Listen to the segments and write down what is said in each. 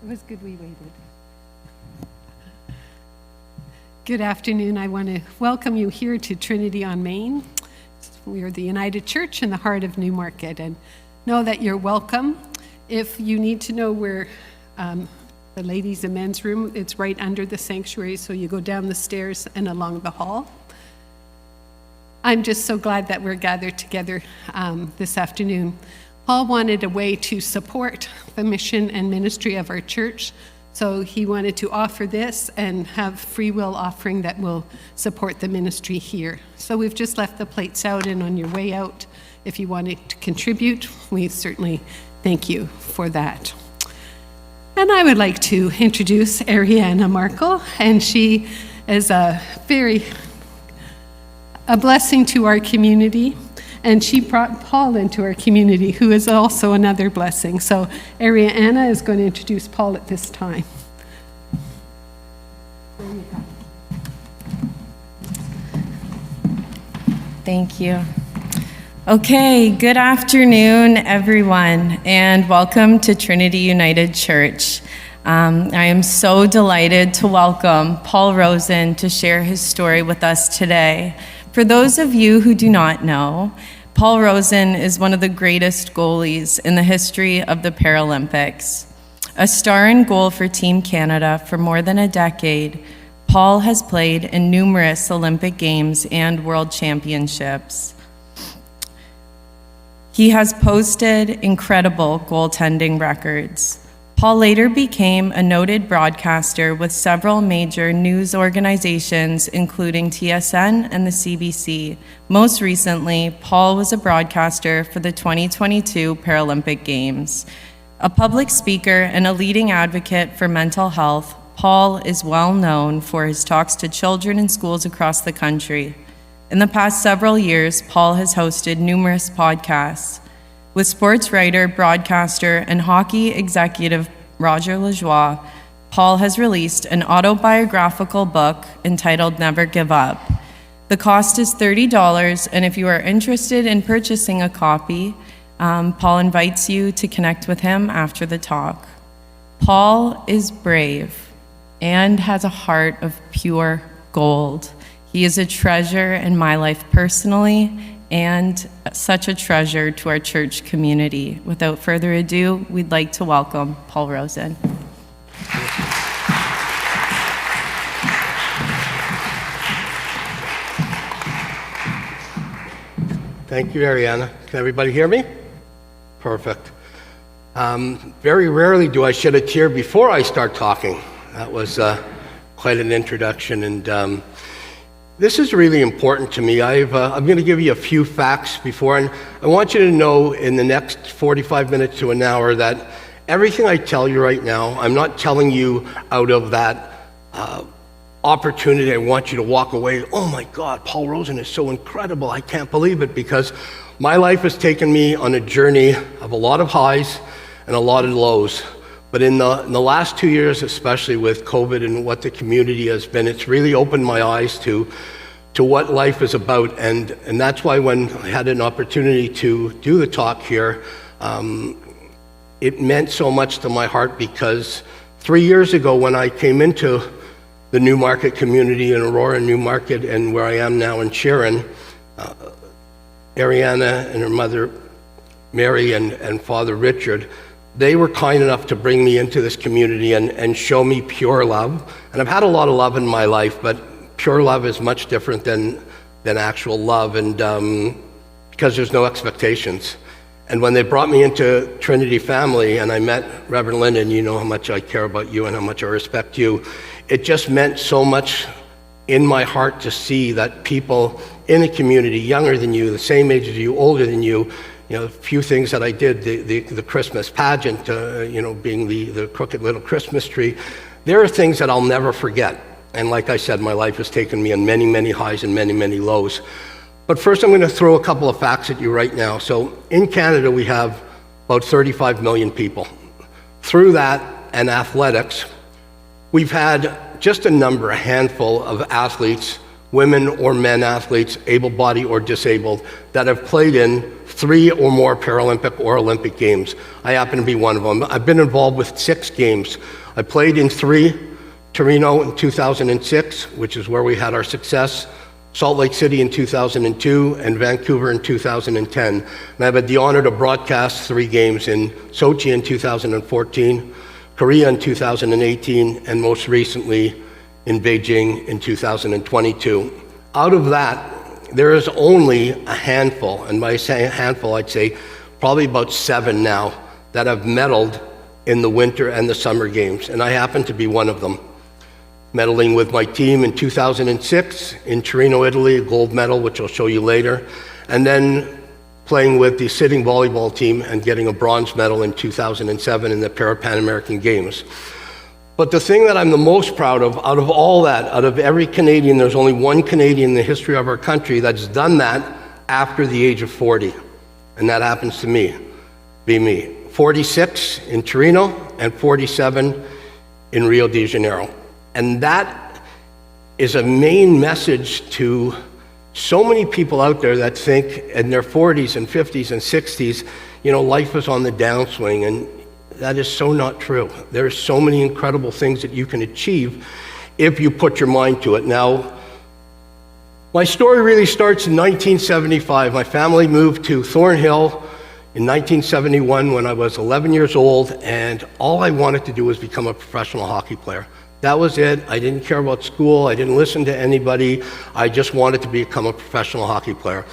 It was good we waited. Good afternoon. I want to welcome you here to Trinity on Main. We are the United Church in the heart of Newmarket, and know that you're welcome. If you need to know where the ladies' and men's room, it's right under the sanctuary, so you go down the stairs and along the hall. I'm just so glad that we're gathered together this afternoon. Paul wanted a way to support the mission and ministry of our church, so he wanted to offer this and have free will offering that will support the ministry here. So we've just left the plates out, and on your way out, if you wanted to contribute, we certainly thank you for that. And I would like to introduce Ariana Markle, and she is a blessing to our community. And she brought Paul into our community, who is also another blessing. So Ariana is going to introduce Paul at this time. Thank you. Okay, good afternoon, everyone, and welcome to Trinity United Church. I am so delighted to welcome Paul Rosen to share his story with us today. For those of you who do not know, Paul Rosen is one of the greatest goalies in the history of the Paralympics. A star in goal for Team Canada for more than a decade, Paul has played in numerous Olympic Games and World Championships. He has posted incredible goaltending records. Paul later became a noted broadcaster with several major news organizations, including TSN and the CBC. Most recently, Paul was a broadcaster for the 2022 Paralympic Games. A public speaker and a leading advocate for mental health, Paul is well known for his talks to children in schools across the country. In the past several years, Paul has hosted numerous podcasts. With sports writer, broadcaster, and hockey executive Roger Lajoie, Paul has released an autobiographical book entitled Never Give Up. The cost is $30, and if you are interested in purchasing a copy, Paul invites you to connect with him after the talk. Paul is brave and has a heart of pure gold. He is a treasure in my life personally, and such a treasure to our church community. Without further ado, we'd like to welcome Paul Rosen. Thank you, Ariana. Can everybody hear me? Perfect. Very rarely do I shed a tear before I start talking. That was quite an introduction, and this is really important to me. I'm going to give you a few facts before, and I want you to know in the next 45 minutes to an hour that everything I tell you right now, I'm not telling you out of that opportunity. I want you to walk away, oh my God, Paul Rosen is so incredible, I can't believe it, because my life has taken me on a journey of a lot of highs and a lot of lows. But in the last 2 years, especially with COVID and what the community has been, it's really opened my eyes to what life is about. And that's why when I had an opportunity to do the talk here, it meant so much to my heart, because 3 years ago when I came into the Newmarket community in Aurora, Newmarket, and where I am now in Sharon, Ariana and her mother, Mary, and Father Richard, they were kind enough to bring me into this community and show me pure love. And I've had a lot of love in my life, but pure love is much different than actual love, and because there's no expectations. And when they brought me into Trinity family and I met Reverend Lyndon, you know how much I care about you and how much I respect you, it just meant so much in my heart to see that people in the community, younger than you, the same age as you, older than you, a few things that I did, the Christmas pageant, being the crooked little Christmas tree, there are things that I'll never forget. And like I said, my life has taken me on many, many highs and many, many lows. But first I'm going to throw a couple of facts at you right now. So in Canada, we have about 35 million people. Through that and athletics, we've had just a handful of athletes, women or men athletes, able-bodied or disabled, that have played in 3 or more Paralympic or Olympic Games. I happen to be one of them. I've been involved with 6 games. I played in 3, Torino in 2006, which is where we had our success, Salt Lake City in 2002, and Vancouver in 2010. And I've had the honor to broadcast 3 games in Sochi in 2014, Korea in 2018, and most recently in Beijing in 2022. Out of that, there is only a handful, and by saying a handful, I'd say probably about 7 now, that have medaled in the winter and the summer games, and I happen to be one of them. Medaling with my team in 2006 in Torino, Italy, a gold medal, which I'll show you later, and then playing with the sitting volleyball team and getting a bronze medal in 2007 in the Pan American Games. But the thing that I'm the most proud of, out of all that, out of every Canadian, there's only one Canadian in the history of our country that's done that after the age of 40. And that happens to be me. 46 in Torino and 47 in Rio de Janeiro. And that is a main message to so many people out there that think in their 40s and 50s and 60s, life is on the downswing, and that is so not true. There are so many incredible things that you can achieve if you put your mind to it. Now, my story really starts in 1975. My family moved to Thornhill in 1971 when I was 11 years old, and all I wanted to do was become a professional hockey player. That was it. I didn't care about school. I didn't listen to anybody. I just wanted to become a professional hockey player.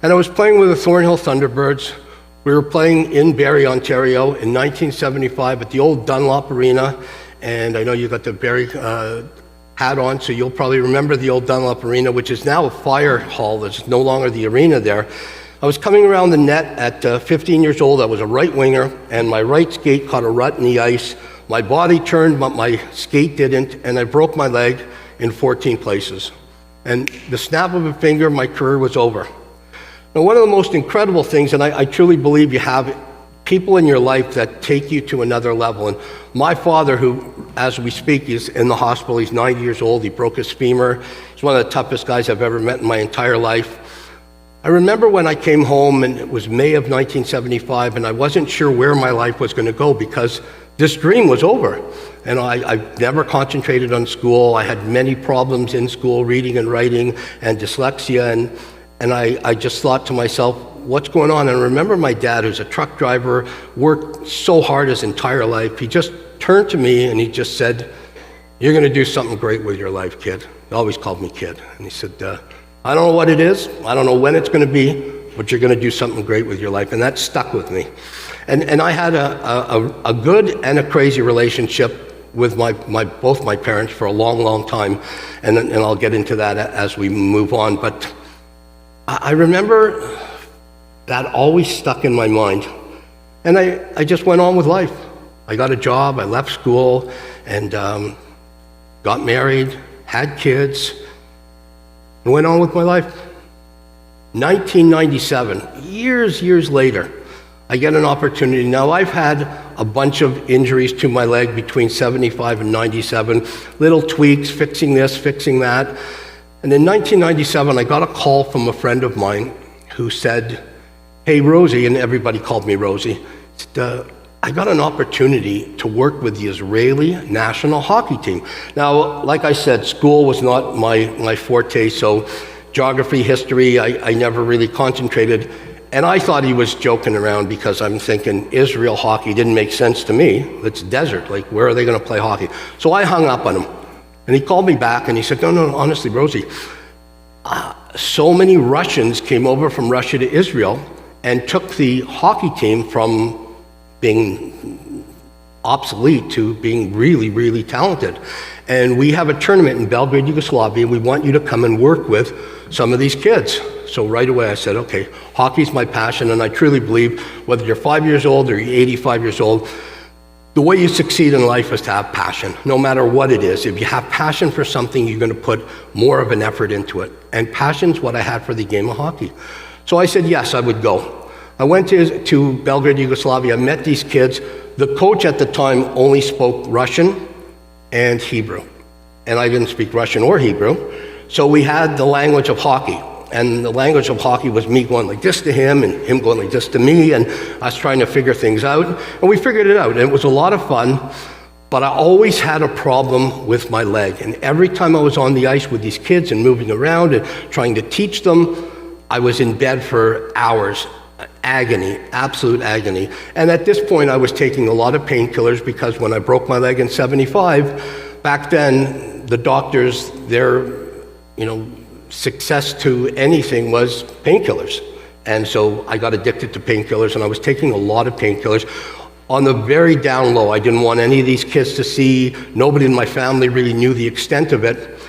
And I was playing with the Thornhill Thunderbirds. We were playing in Barrie, Ontario in 1975 at the old Dunlop Arena. And I know you got the Barrie hat on, so you'll probably remember the old Dunlop Arena, which is now a fire hall. There's no longer the arena there. I was coming around the net at 15 years old. I was a right winger, and my right skate caught a rut in the ice. My body turned, but my skate didn't, and I broke my leg in 14 places. And the snap of a finger, my career was over. Now, one of the most incredible things, and I truly believe you have people in your life that take you to another level. And my father, who, as we speak, is in the hospital, he's 90 years old, he broke his femur. He's one of the toughest guys I've ever met in my entire life. I remember when I came home, and it was May of 1975, and I wasn't sure where my life was going to go because this dream was over. And I never concentrated on school. I had many problems in school, reading and writing, and dyslexia, and I just thought to myself, what's going on? And I remember my dad, who's a truck driver, worked so hard his entire life. He just turned to me and he just said, "You're going to do something great with your life, kid." He always called me kid. And he said, "I don't know what it is. I don't know when it's going to be, but you're going to do something great with your life." And that stuck with me. And I had a good and a crazy relationship with both my parents for a long, long time. And I'll get into that as we move on. But I remember that always stuck in my mind. And I just went on with life. I got a job, I left school, and got married, had kids, and went on with my life. 1997, years later, I get an opportunity. Now, I've had a bunch of injuries to my leg between 75 and 97, little tweaks, fixing this, fixing that. And in 1997, I got a call from a friend of mine who said, "Hey, Rosie," and everybody called me Rosie, said, "I got an opportunity to work with the Israeli national hockey team." Now, like I said, school was not my forte, so geography, history, I never really concentrated. And I thought he was joking around because I'm thinking Israel hockey didn't make sense to me. It's desert, like where are they going to play hockey? So I hung up on him. And he called me back and he said, no, honestly, Rosie, so many Russians came over from Russia to Israel and took the hockey team from being obsolete to being really, really talented. And we have a tournament in Belgrade, Yugoslavia. We want you to come and work with some of these kids. So right away I said, okay, hockey's my passion, and I truly believe whether you're 5 years old or you're 85 years old, the way you succeed in life is to have passion, no matter what it is. If you have passion for something, you're going to put more of an effort into it. And passion's what I had for the game of hockey. So I said, yes, I would go. I went to Belgrade, Yugoslavia. I met these kids. The coach at the time only spoke Russian and Hebrew. And I didn't speak Russian or Hebrew. So we had the language of hockey. And the language of hockey was me going like this to him and him going like this to me, and us trying to figure things out. And we figured it out, and it was a lot of fun, but I always had a problem with my leg. And every time I was on the ice with these kids and moving around and trying to teach them, I was in bed for hours. Agony, absolute agony. And at this point, I was taking a lot of painkillers because when I broke my leg in 75, back then, the doctors, their, success to anything was painkillers. And so I got addicted to painkillers, and I was taking a lot of painkillers. On the very down low, I didn't want any of these kids to see. Nobody in my family really knew the extent of it.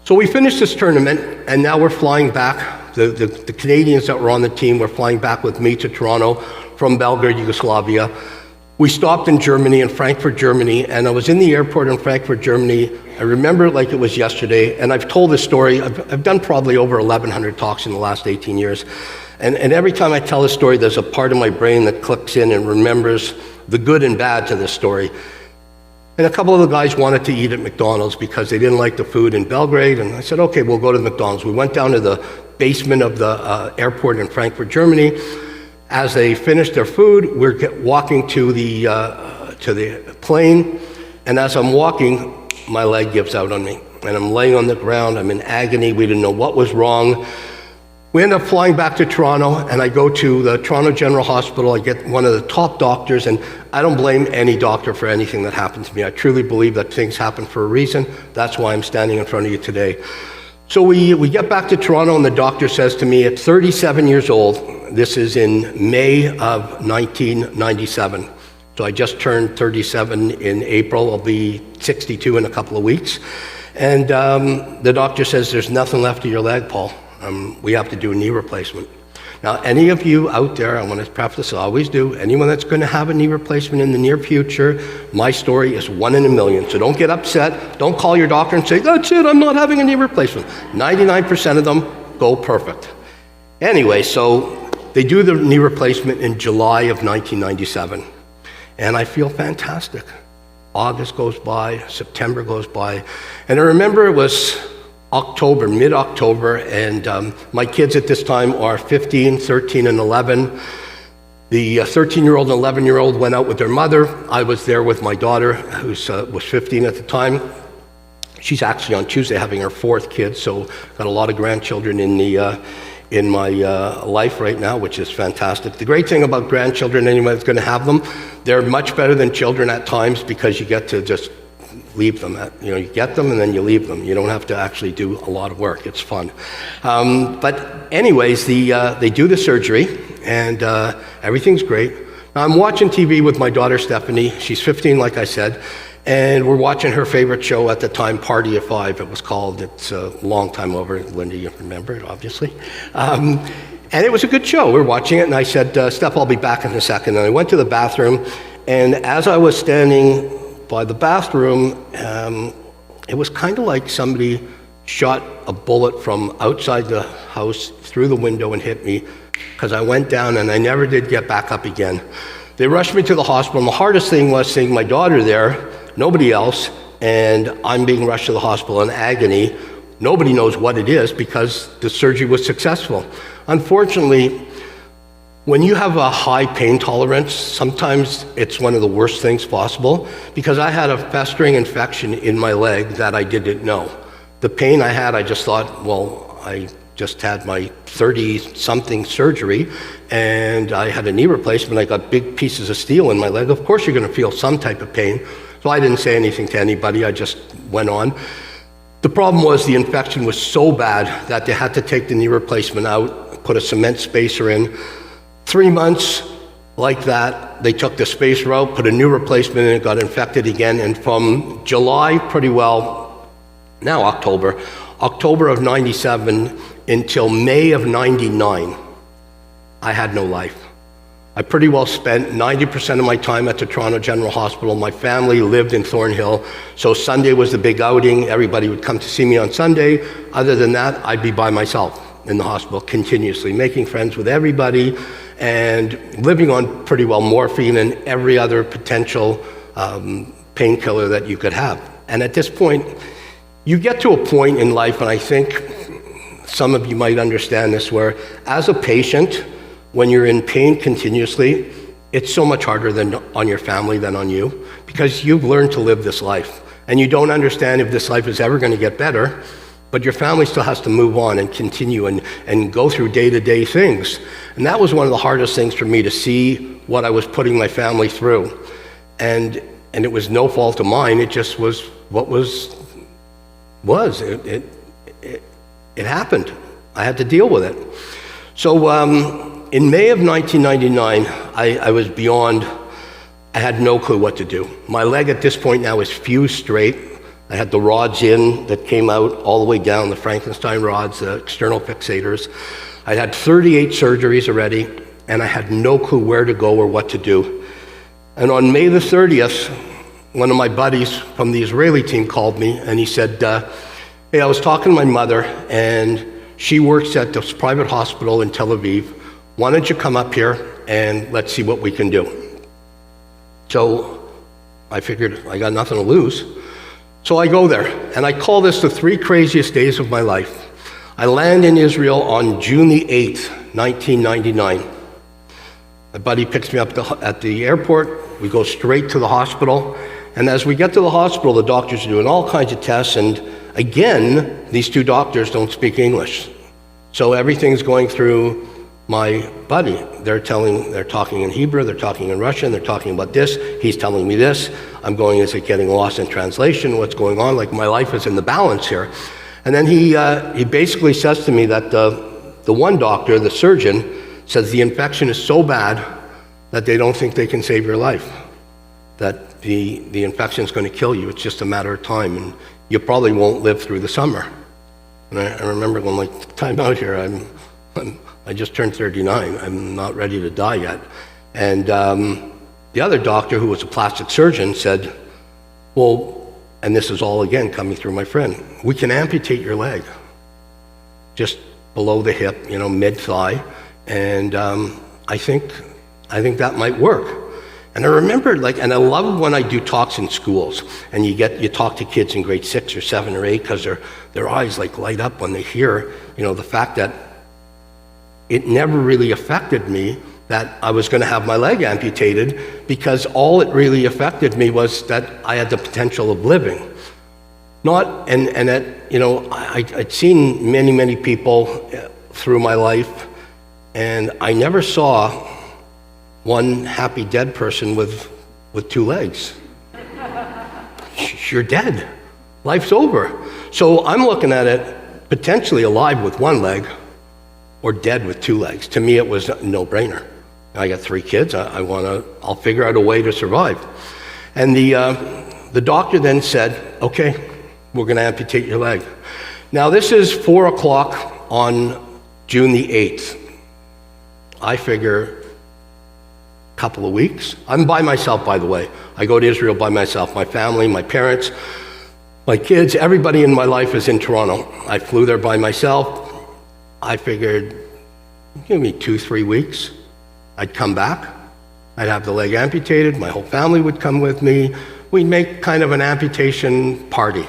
So we finished this tournament, and now we're flying back. The Canadians that were on the team were flying back with me to Toronto from Belgrade, Yugoslavia. We stopped in Germany, in Frankfurt, Germany, and I was in the airport in Frankfurt, Germany. I remember it like it was yesterday, and I've told this story. I've done probably over 1,100 talks in the last 18 years. And every time I tell a story, there's a part of my brain that clicks in and remembers the good and bad to this story. And a couple of the guys wanted to eat at McDonald's because they didn't like the food in Belgrade, and I said, okay, we'll go to McDonald's. We went down to the basement of the airport in Frankfurt, Germany. As they finished their food, we're walking to the plane, and as I'm walking, my leg gives out on me, and I'm laying on the ground. I'm in agony. We didn't know what was wrong. We end up flying back to Toronto, and I go to the Toronto General Hospital. I get one of the top doctors, and I don't blame any doctor for anything that happened to me. I truly believe that things happen for a reason. That's why I'm standing in front of you today. So we get back to Toronto, and the doctor says to me, at 37 years old, this is in May of 1997. So I just turned 37 in April. I'll be 62 in a couple of weeks. And the doctor says, there's nothing left of your leg, Paul. We have to do a knee replacement. Now, any of you out there, I want to preface this, I always do, anyone that's going to have a knee replacement in the near future, my story is 1 in a million. So don't get upset. Don't call your doctor and say, that's it, I'm not having a knee replacement. 99% of them go perfect. Anyway, so they do the knee replacement in July of 1997. And I feel fantastic. August goes by, September goes by. And I remember it was October, mid-October, and my kids at this time are 15, 13, and 11. The 13-year-old and 11-year-old went out with their mother. I was there with my daughter, who was 15 at the time. She's actually on Tuesday having her 4th kid, so got a lot of grandchildren in my life right now, which is fantastic. The great thing about grandchildren, anyone that's going to have them, they're much better than children at times because you get to just leave them. You get them and then you leave them. You don't have to actually do a lot of work. It's fun. But anyways, they do the surgery, and everything's great. Now, I'm watching TV with my daughter, Stephanie. She's 15, like I said, and we're watching her favorite show at the time, Party of Five, it was called. It's a long time over. Linda, you remember it, obviously. And it was a good show. We're watching it, and I said, Steph, I'll be back in a second. And I went to the bathroom, and as I was standing by the bathroom, it was kind of like somebody shot a bullet from outside the house through the window and hit me, because I went down and I never did get back up again. They rushed me to the hospital, and the hardest thing was seeing my daughter there, nobody else, and I'm being rushed to the hospital in agony. Nobody knows what it is because the surgery was successful. Unfortunately, when you have a high pain tolerance, sometimes it's one of the worst things possible, because I had a festering infection in my leg that I didn't know. The pain I had, I just thought, well, I just had my 30-something surgery, and I had a knee replacement. I got big pieces of steel in my leg. Of course you're going to feel some type of pain. So I didn't say anything to anybody. I just went on. The problem was the infection was so bad that they had to take the knee replacement out, put a cement spacer in. 3 months like that, they took the spacer out, put a new replacement in, it got infected again, and from July, pretty well, now October of 97 until May of 99, I had no life. I pretty well spent 90% of my time at the Toronto General Hospital. My family lived in Thornhill, so Sunday was the big outing. Everybody would come to see me on Sunday. Other than that, I'd be by myself in the hospital continuously, making friends with everybody, and living on pretty well morphine and every other potential painkiller that you could have. And at this point, you get to a point in life, and I think some of you might understand this, where as a patient, when you're in pain continuously, it's so much harder than on your family than on you, because you've learned to live this life. And you don't understand if this life is ever going to get better, but your family still has to move on and continue and go through day-to-day things. And that was one of the hardest things for me, to see what I was putting my family through. And it was no fault of mine, it just was what was. It happened. I had to deal with it. So in May of 1999, I was beyond, I had no clue what to do. My leg at this point now is fused straight. I had the rods in that came out all the way down, the Frankenstein rods, the external fixators. I had 38 surgeries already, and I had no clue where to go or what to do. And on May the 30th, one of my buddies from the Israeli team called me, and he said, hey, I was talking to my mother, and she works at this private hospital in Tel Aviv. Why don't you come up here and let's see what we can do? So I figured I got nothing to lose. So I go there, and I call this the 3 craziest days of my life. I land in Israel on June the 8th, 1999. My buddy picks me up at the airport. We go straight to the hospital. And as we get to the hospital, the doctors are doing all kinds of tests. And again, these 2 doctors don't speak English. So everything's going through my buddy. They're talking in Hebrew, they're talking in Russian, they're talking about this. He's telling me this. I'm going, is it getting lost in translation? What's going on? Like, my life is in the balance here. And then he basically says to me that the one doctor, the surgeon, says the infection is so bad that they don't think they can save your life. That the infection is going to kill you. It's just a matter of time, and you probably won't live through the summer. And I remember going, like, time out here. I just turned 39. I'm not ready to die yet. And the other doctor, who was a plastic surgeon, said, well, and this is all again coming through my friend, we can amputate your leg just below the hip, mid-thigh, and I think that might work. And I remember, and I love when I do talks in schools, and you talk to kids in grade 6 or 7 or 8, because their eyes light up when they hear, the fact that it never really affected me that I was going to have my leg amputated, because all it really affected me was that I had the potential of living. I'd seen many people through my life, and I never saw one happy dead person with 2 legs. You're dead. Life's over. So I'm looking at it potentially alive with 1 leg or dead with 2 legs. To me, it was a no-brainer. I got 3 kids. I'll figure out a way to survive. And the doctor then said, okay, we're going to amputate your leg. Now, this is 4 o'clock on June the 8th. I figure couple of weeks. I'm by myself, by the way. I go to Israel by myself. My family, my parents, my kids, everybody in my life is in Toronto. I flew there by myself. I figured, give me 2-3 weeks. I'd come back. I'd have the leg amputated. My whole family would come with me. We'd make kind of an amputation party.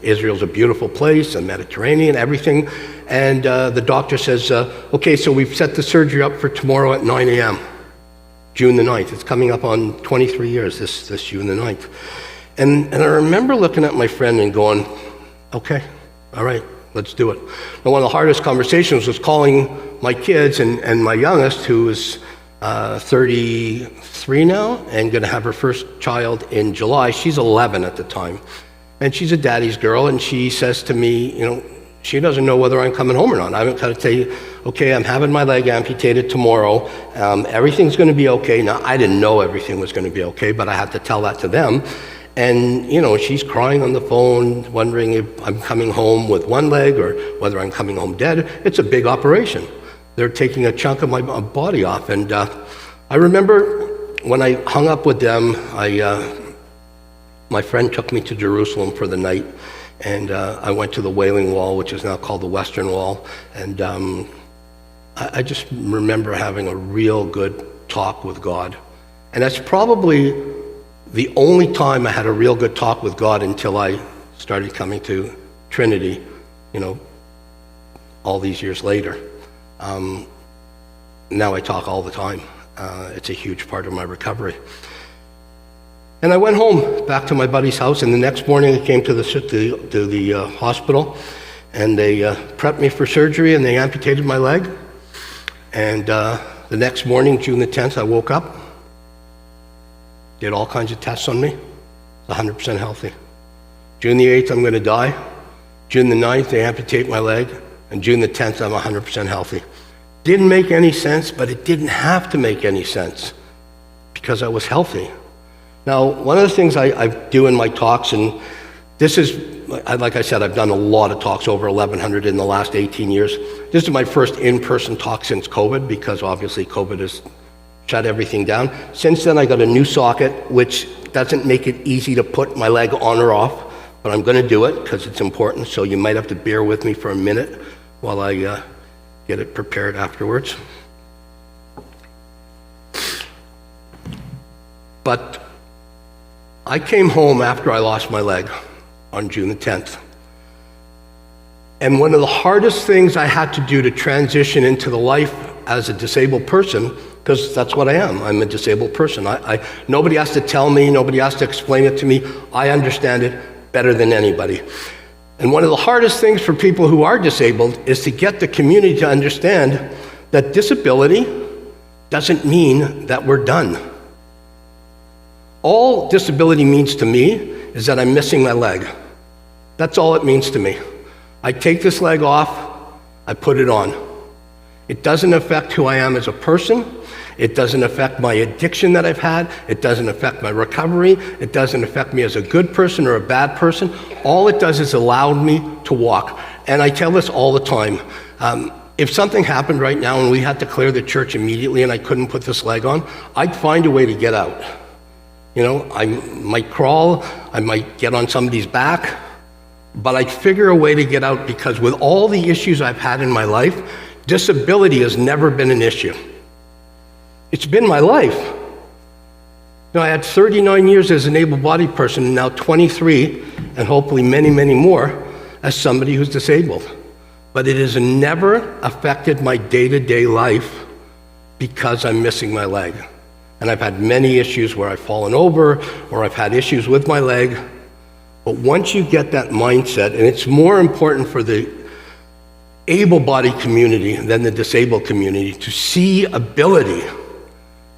Israel's a beautiful place, the Mediterranean, everything. And the doctor says, okay, so we've set the surgery up for tomorrow at 9 a.m. June the 9th. It's coming up on 23 years, this June the 9th. And I remember looking at my friend and going, okay, all right, let's do it. And one of the hardest conversations was calling my kids, and my youngest, who is 33 now and going to have her first child in July. She's 11 at the time. And she's a daddy's girl, and she says to me, she doesn't know whether I'm coming home or not. I'm going to tell you, okay, I'm having my leg amputated tomorrow. Everything's going to be okay. Now, I didn't know everything was going to be okay, but I had to tell that to them. And, she's crying on the phone, wondering if I'm coming home with 1 leg or whether I'm coming home dead. It's a big operation. They're taking a chunk of my body off. And I remember when I hung up with them, my friend took me to Jerusalem for the night. And I went to the Wailing Wall, which is now called the Western Wall. And I just remember having a real good talk with God. And that's probably the only time I had a real good talk with God until I started coming to Trinity, all these years later. Now I talk all the time. It's a huge part of my recovery. And I went home, back to my buddy's house, and the next morning I came to the hospital, and they prepped me for surgery, and they amputated my leg. And the next morning, June the 10th, I woke up, did all kinds of tests on me, 100% healthy. June the 8th, I'm going to die. June the 9th, they amputate my leg, and June the 10th, I'm 100% healthy. Didn't make any sense, but it didn't have to make any sense because I was healthy. Now, one of the things I do in my talks, and this is, like I said, I've done a lot of talks, over 1,100 in the last 18 years. This is my first in-person talk since COVID, because obviously COVID has shut everything down. Since then, I got a new socket, which doesn't make it easy to put my leg on or off, but I'm going to do it because it's important, so you might have to bear with me for a minute while I get it prepared afterwards. But I came home after I lost my leg on June the 10th. And one of the hardest things I had to do to transition into the life as a disabled person, because that's what I am, I'm a disabled person. Nobody has to tell me, nobody has to explain it to me. I understand it better than anybody. And one of the hardest things for people who are disabled is to get the community to understand that disability doesn't mean that we're done. All disability means to me is that I'm missing my leg. That's all it means to me. I take this leg off, I put it on. It doesn't affect who I am as a person. It doesn't affect my addiction that I've had. It doesn't affect my recovery. It doesn't affect me as a good person or a bad person. All it does is allow me to walk. And I tell this all the time. If something happened right now and we had to clear the church immediately and I couldn't put this leg on, I'd find a way to get out. You know, I might crawl, I might get on somebody's back, but I'd figure a way to get out, because with all the issues I've had in my life, disability has never been an issue. It's been my life. You know, I had 39 years as an able-bodied person, and now 23, and hopefully many, many more, as somebody who's disabled. But it has never affected my day-to-day life because I'm missing my leg. And I've had many issues where I've fallen over, or I've had issues with my leg. But once you get that mindset, and it's more important for the able-bodied community than the disabled community to see ability,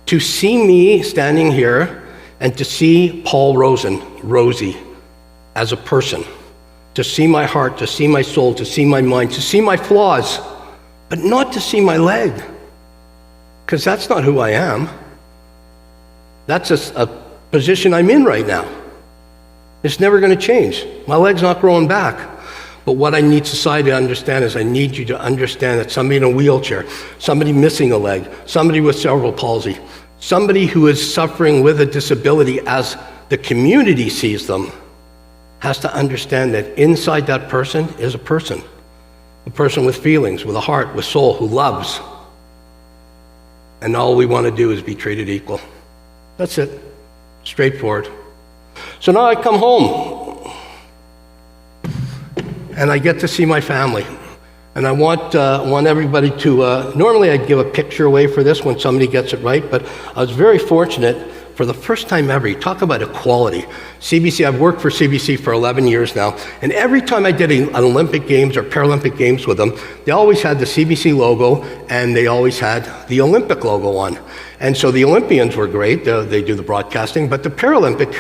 to see me standing here and to see Paul Rosen, Rosie, as a person, to see my heart, to see my soul, to see my mind, to see my flaws, but not to see my leg, because that's not who I am. That's a position I'm in right now. It's never going to change. My leg's not growing back. But what I need society to understand is I need you to understand that somebody in a wheelchair, somebody missing a leg, somebody with cerebral palsy, somebody who is suffering with a disability as the community sees them, has to understand that inside that person is a person with feelings, with a heart, with soul, who loves. And all we want to do is be treated equal. That's it. Straightforward. So now I come home and I get to see my family. And I want everybody to, normally I'd give a picture away for this when somebody gets it right, but I was very fortunate for the first time ever. You talk about equality. CBC, I've worked for CBC for 11 years now, and every time I did an Olympic Games or Paralympic Games with them, they always had the CBC logo and they always had the Olympic logo on. And so the Olympians were great, they do the broadcasting, but the Paralympic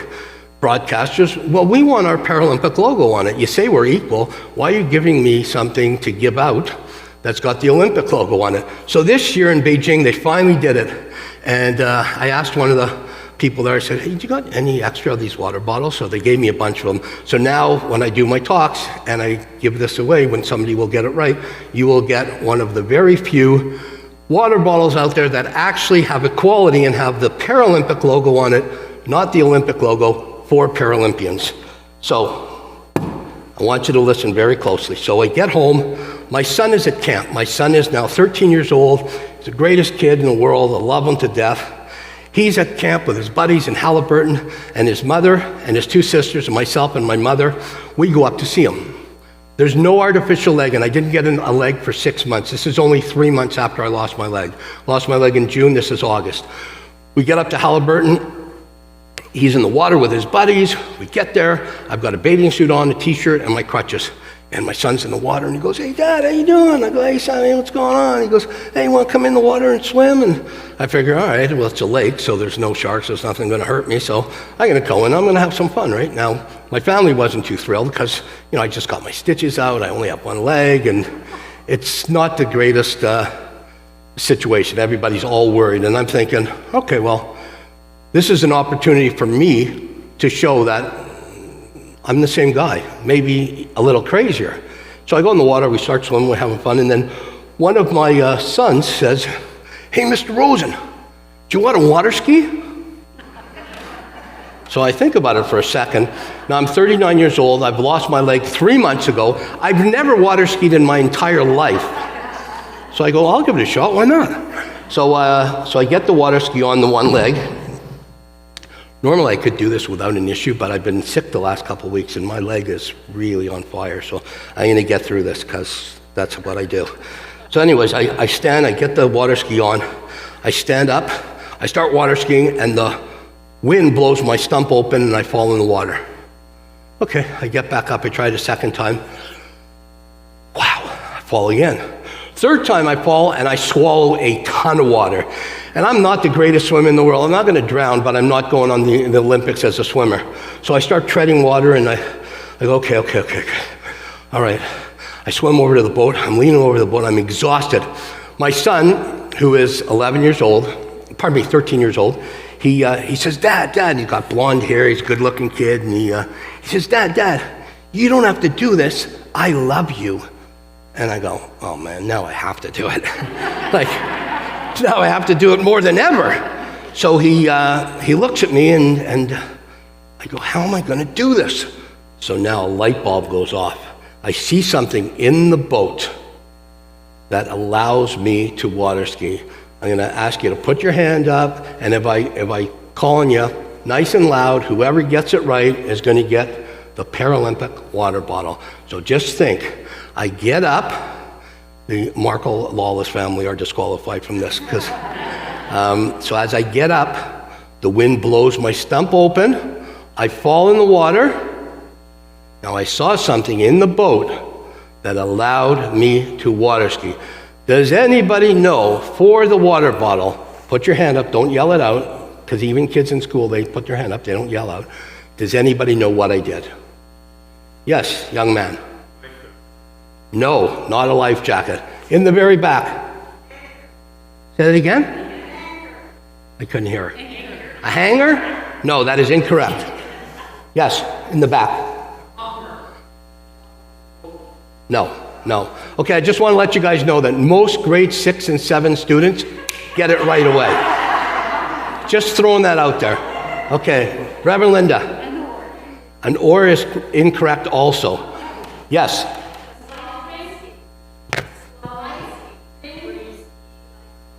broadcasters, well, we want our Paralympic logo on it. You say we're equal, why are you giving me something to give out that's got the Olympic logo on it? So this year in Beijing, they finally did it. And I asked one of the people there, I said, hey, you got any extra of these water bottles? So they gave me a bunch of them. So now when I do my talks and I give this away, when somebody will get it right, you will get one of the very few water bottles out there that actually have equality and have the Paralympic logo on it, not the Olympic logo, for Paralympians. So I want you to listen very closely. So I get home, my son is at camp. My son is now 13 years old. He's the greatest kid in the world. I love him to death. He's at camp with his buddies in Halliburton, and his mother and his two sisters and myself and my mother, we go up to see him. There's no artificial leg, and I didn't get a leg for 6 months. This is only 3 months after I lost my leg. Lost my leg in June, this is August. We get up to Halliburton. He's in the water with his buddies. We get there. I've got a bathing suit on, a t-shirt, and my crutches. And my son's in the water, and he goes, "Hey, Dad, how you doing?" I go, "Hey, son, hey, what's going on?" He goes, "Hey, you want to come in the water and swim?" And I figure, all right, well, it's a lake, so there's no sharks. There's nothing going to hurt me. So I'm going to go in. I'm going to have some fun, right? Now, my family wasn't too thrilled because, I just got my stitches out. I only have one leg, and it's not the greatest situation. Everybody's all worried. And I'm thinking, okay, well, this is an opportunity for me to show that I'm the same guy, maybe a little crazier. So I go in the water, we start swimming, we're having fun, and then one of my sons says, "Hey, Mr. Rosen, do you want to water ski?" So I think about it for a second. Now I'm 39 years old, I've lost my leg 3 months ago. I've never water skied in my entire life. So I go, I'll give it a shot, why not? So I get the water ski on the one leg. Normally I could do this without an issue, but I've been sick the last couple of weeks and my leg is really on fire. So I'm gonna get through this because that's what I do. So anyways, I stand, I get the water ski on, I stand up, I start water skiing and the wind blows my stump open and I fall in the water. Okay, I get back up, I try it a second time. Wow, I fall again. Third time I fall and I swallow a ton of water. And I'm not the greatest swimmer in the world. I'm not going to drown, but I'm not going on the Olympics as a swimmer. So I start treading water and I go, okay. All right. I swim over to the boat. I'm leaning over the boat. I'm exhausted. My son, who is 13 years old, he says, Dad, he's got blonde hair. He's a good-looking kid. And he says, Dad, you don't have to do this. I love you. And I go, oh man, now I have to do it. Now I have to do it more than ever. So he looks at me and I go, how am I going to do this? So now a light bulb goes off. I see something in the boat that allows me to water ski. I'm going to ask you to put your hand up, and if I call on you nice and loud, whoever gets it right is going to get the Paralympic water bottle. So just think, I get up. The Markle Lawless family are disqualified from this because so as I get up, the wind blows my stump open. I fall in the water. Now I saw something in the boat that allowed me to water ski. Does anybody know for the water bottle? Put your hand up. Don't yell it out because even kids in school, they put their hand up. They don't yell out. Does anybody know what I did? Yes, young man. No, not a life jacket. In the very back. Say that again? I couldn't hear her. A hanger? No, that is incorrect. Yes, in the back. No. Okay, I just want to let you guys know that most grade 6 and 7 students get it right away. Just throwing that out there. Okay, Reverend Linda. An oar is incorrect also. Yes.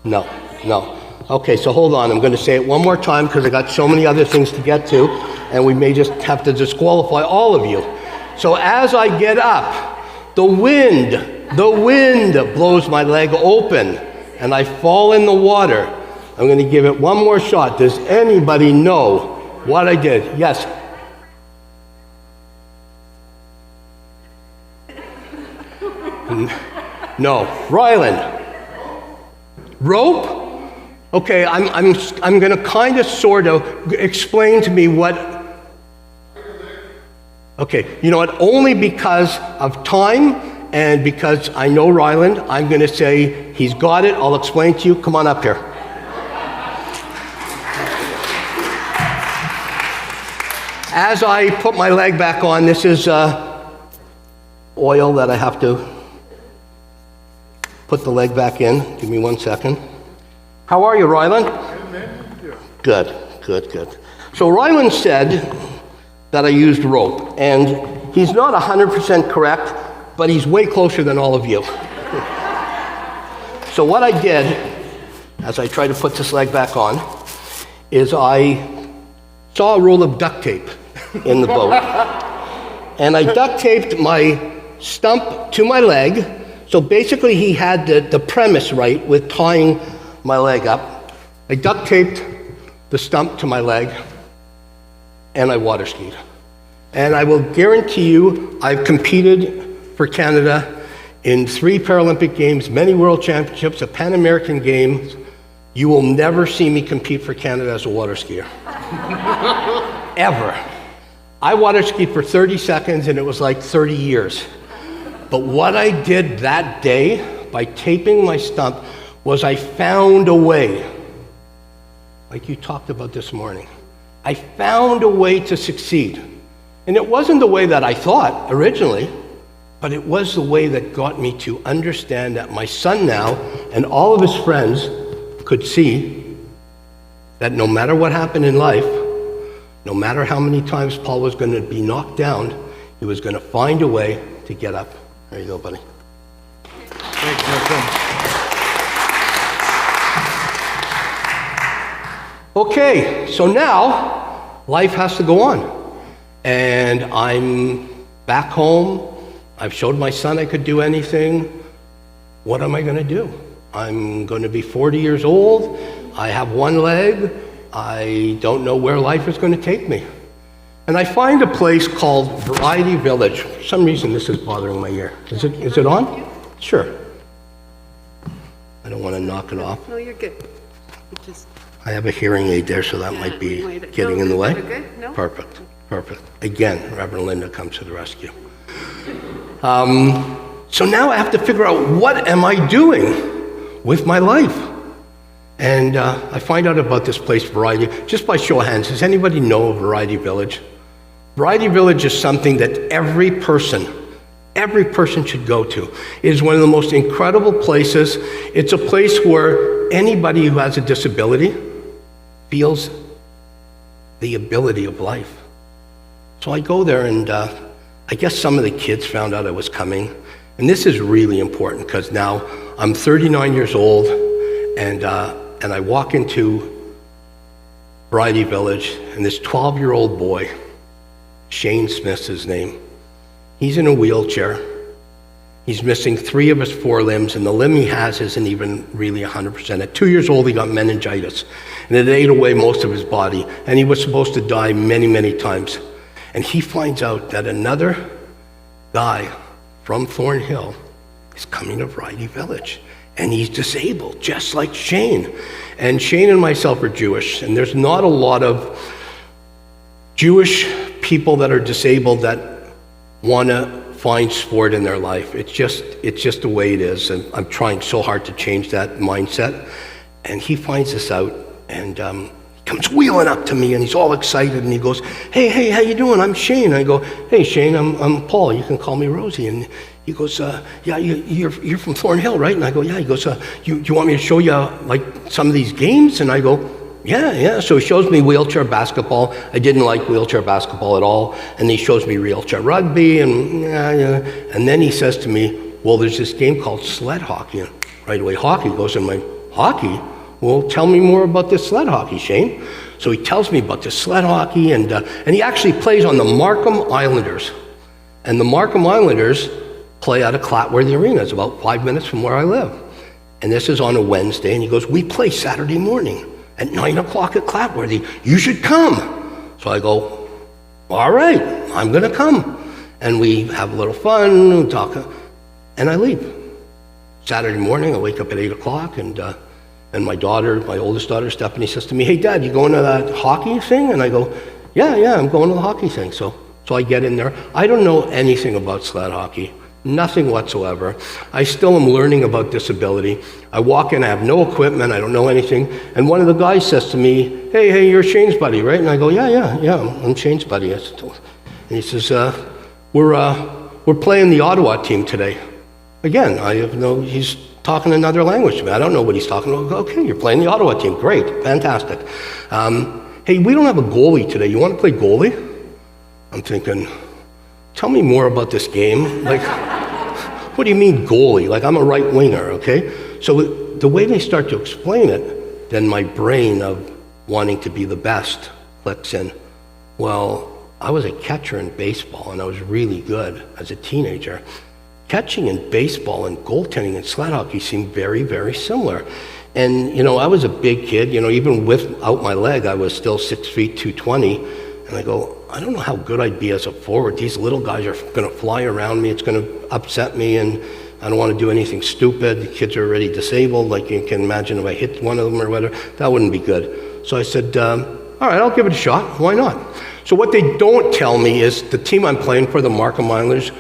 No. Okay, so hold on. I'm going to say it one more time because I got so many other things to get to, and we may just have to disqualify all of you. So as I get up, the wind blows my leg open, and I fall in the water. I'm going to give it one more shot. Does anybody know what I did? Yes. No. Ryland. Rope? Okay, I'm going to kind of sort of explain to me what. Okay, you know what? Only because of time and because I know Ryland, I'm going to say he's got it. I'll explain to you. Come on up here. As I put my leg back on, this is oil that I have to put the leg back in. Give me 1 second. How are you, Ryland? Good. So Ryland said that I used rope, and he's not 100% correct, but he's way closer than all of you. So what I did, as I tried to put this leg back on, is I saw a roll of duct tape in the boat, and I duct taped my stump to my leg. So basically he had the premise right with tying my leg up. I duct taped the stump to my leg, and I water skied. And I will guarantee you, I've competed for Canada in 3 Paralympic Games, many World Championships, a Pan American Games. You will never see me compete for Canada as a water skier. Ever. I water skied for 30 seconds and it was like 30 years. But what I did that day by taping my stump was I found a way, like you talked about this morning. I found a way to succeed. And it wasn't the way that I thought originally, but it was the way that got me to understand that my son now and all of his friends could see that no matter what happened in life, no matter how many times Paul was going to be knocked down, he was going to find a way to get up. There you go, buddy. Thanks, Rosen. Okay, so now life has to go on. And I'm back home. I've showed my son I could do anything. What am I going to do? I'm going to be 40 years old. I have one leg. I don't know where life is going to take me. And I find a place called Variety Village. For some reason, this is bothering my ear. Is it on? Sure. I don't want to knock it off. No, you're good. I have a hearing aid there, so that might be getting in the way. Good? No? Perfect. Again, Reverend Linda comes to the rescue. So now I have to figure out, what am I doing with my life? And I find out about this place, Variety, just by show of hands. Does anybody know Variety Village? Variety Village is something that every person should go to. It is one of the most incredible places. It's a place where anybody who has a disability feels the ability of life. So I go there, and I guess some of the kids found out I was coming. And this is really important because now I'm 39 years old, and I walk into Variety Village, and this 12-year-old boy, Shane Smith's his name, he's in a wheelchair. He's missing 3 of his 4 limbs, and the limb he has isn't even really 100%. At 2 years old, he got meningitis, and it ate away most of his body, and he was supposed to die many, many times. And he finds out that another guy from Thornhill is coming to Variety Village, and he's disabled, just like Shane. And Shane and myself are Jewish, and there's not a lot of Jewish people that are disabled that want to find sport in their life. It's just the way it is, and I'm trying so hard to change that mindset. And he finds this out, and he comes wheeling up to me, and he's all excited, and he goes, hey, how you doing? I'm Shane. I go, hey, Shane, I'm Paul. You can call me Rosie. And he goes, yeah, you're from Thornhill, right? And I go, yeah. He goes, you want me to show you like some of these games? And I go, yeah. So he shows me wheelchair basketball. I didn't like wheelchair basketball at all. And he shows me wheelchair rugby, and and then he says to me, well, there's this game called sled hockey. And right away, hockey goes in my hockey. Well, tell me more about this sled hockey, Shane. So he tells me about this sled hockey, and he actually plays on the Markham Islanders. And the Markham Islanders play out of Clatworthy Arena. It's about 5 minutes from where I live. And this is on a Wednesday, and he goes, we play Saturday morning at 9 o'clock at Clatworthy. You should come. So I go, all right, I'm going to come. And we have a little fun, we talk, and I leave. Saturday morning, I wake up at 8 o'clock, and my daughter, my oldest daughter, Stephanie, says to me, hey, Dad, you going to that hockey thing? And I go, yeah, I'm going to the hockey thing. So I get in there. I don't know anything about sled hockey, nothing whatsoever. I still am learning about disability. I walk in, I have no equipment, I don't know anything. And one of the guys says to me, hey, you're Shane's buddy, right? And I go, yeah, I'm Shane's buddy. And he says, we're playing the Ottawa team today. Again, he's talking another language to me. I don't know what he's talking about. Okay, you're playing the Ottawa team. Great, fantastic. Hey, we don't have a goalie today. You want to play goalie? I'm thinking, tell me more about this game. Like, what do you mean goalie? Like, I'm a right winger, okay? So the way they start to explain it, then my brain of wanting to be the best clicks in. Well, I was a catcher in baseball, and I was really good as a teenager. catching in baseball and goaltending and sled hockey seem very, very similar. And, I was a big kid, even without my leg, I was still 6 feet, 220. And I go, I don't know how good I'd be as a forward. These little guys are going to fly around me. It's going to upset me, and I don't want to do anything stupid. The kids are already disabled. Like, you can imagine if I hit one of them or whatever, that wouldn't be good. So I said, all right, I'll give it a shot. Why not? So what they don't tell me is the team I'm playing for, the Markham Islanders,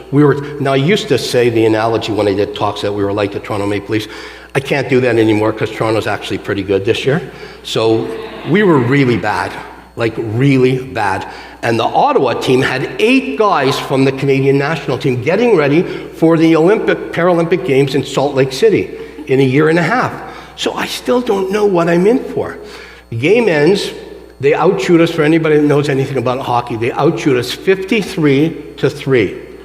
now I used to say the analogy when I did talks that we were like the Toronto Maple Leafs. I can't do that anymore because Toronto's actually pretty good this year. So we were really bad, like really bad. And the Ottawa team had 8 guys from the Canadian national team getting ready for the Paralympic Games in Salt Lake City in a year and a half. So I still don't know what I'm in for. The game ends. They outshoot us, for anybody that knows anything about hockey, they outshoot us 53-3.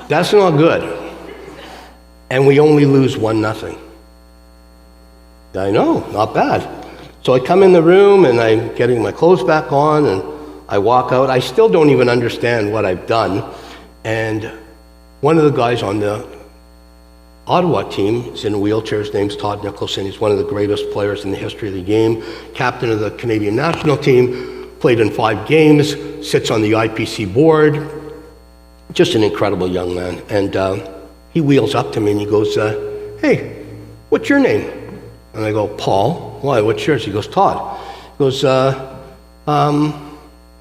That's not good. And we only lose 1-0. I know, not bad. So I come in the room and I'm getting my clothes back on and I walk out. I still don't even understand what I've done. And one of the guys on the Ottawa team is in a wheelchair. His name's Todd Nicholson. He's one of the greatest players in the history of the game. Captain of the Canadian national team, played in 5 games, sits on the IPC board. Just an incredible young man. And he wheels up to me and he goes, hey, what's your name? And I go, Paul. Why, what's yours? He goes, Todd. He goes, I've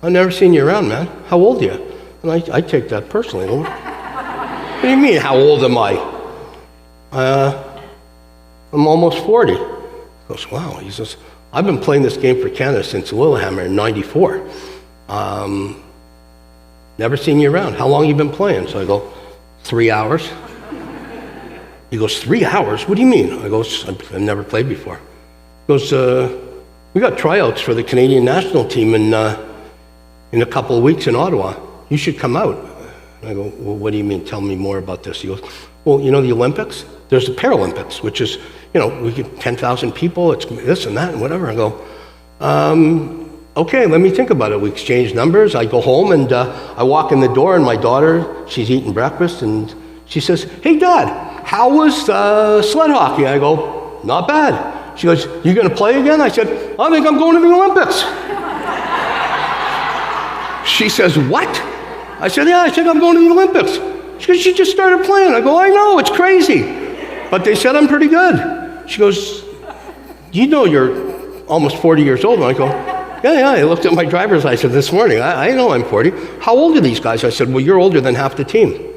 never seen you around, man. How old are you? And I take that personally. What do you mean, how old am I? I'm almost 40. He goes, wow. He says, I've been playing this game for Canada since Lillehammer in '94. Never seen you around. How long you been playing? So I go, 3 hours. He goes, 3 hours? What do you mean? I go, I've never played before. He goes, we got tryouts for the Canadian national team in a couple of weeks in Ottawa. You should come out. And I go, well, what do you mean? Tell me more about this. He goes, well, the Olympics? There's the Paralympics, which is, we get 10,000 people, it's this and that and whatever. I go, okay, let me think about it. We exchange numbers. I go home and I walk in the door and my daughter, she's eating breakfast and she says, hey, Dad, how was sled hockey? I go, not bad. She goes, you going to play again? I said, I think I'm going to the Olympics. She says, what? I said, yeah, I think I'm going to the Olympics. She goes, she just started playing. I go, I know, it's crazy. But they said I'm pretty good. She goes, you're almost 40 years old. And I go, yeah, I looked at my driver's license this morning. I know I'm 40. How old are these guys? I said, well, you're older than half the team.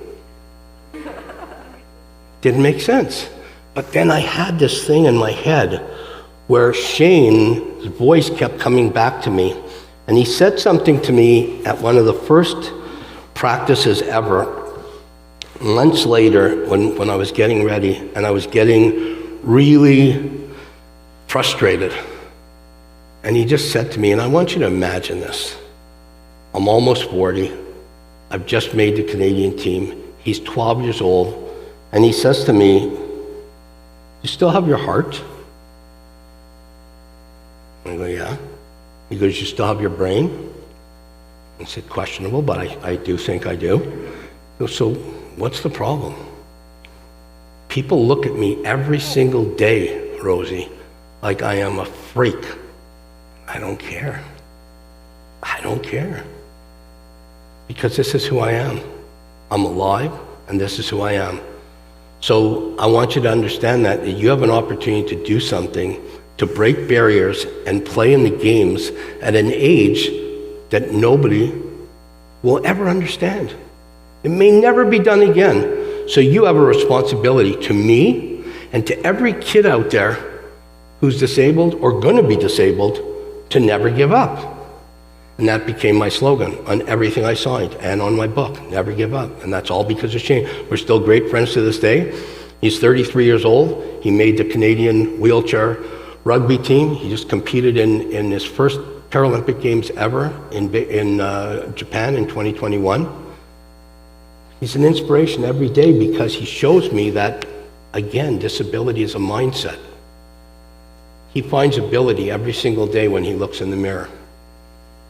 Didn't make sense. But then I had this thing in my head where Shane's voice kept coming back to me. And he said something to me at one of the first practices ever. Months later, when I was getting ready, and I was getting really frustrated. And he just said to me, and I want you to imagine this. I'm almost 40. I've just made the Canadian team. He's 12 years old. And he says to me, you still have your heart? I go, yeah. He goes, you still have your brain? I said, questionable, but I do think I do. He goes, so what's the problem? People look at me every single day, Rosie, like I am a freak. I don't care. I don't care. Because this is who I am. I'm alive, and this is who I am. So I want you to understand that you have an opportunity to do something, to break barriers and play in the games at an age that nobody will ever understand. It may never be done again. So you have a responsibility to me and to every kid out there who's disabled or going to be disabled to never give up. And that became my slogan on everything I signed and on my book, never give up. And that's all because of Shane. We're still great friends to this day. He's 33 years old. He made the Canadian wheelchair rugby team. He just competed in his first Paralympic Games ever in Japan in 2021. He's an inspiration every day because he shows me that, again, disability is a mindset. He finds ability every single day when he looks in the mirror.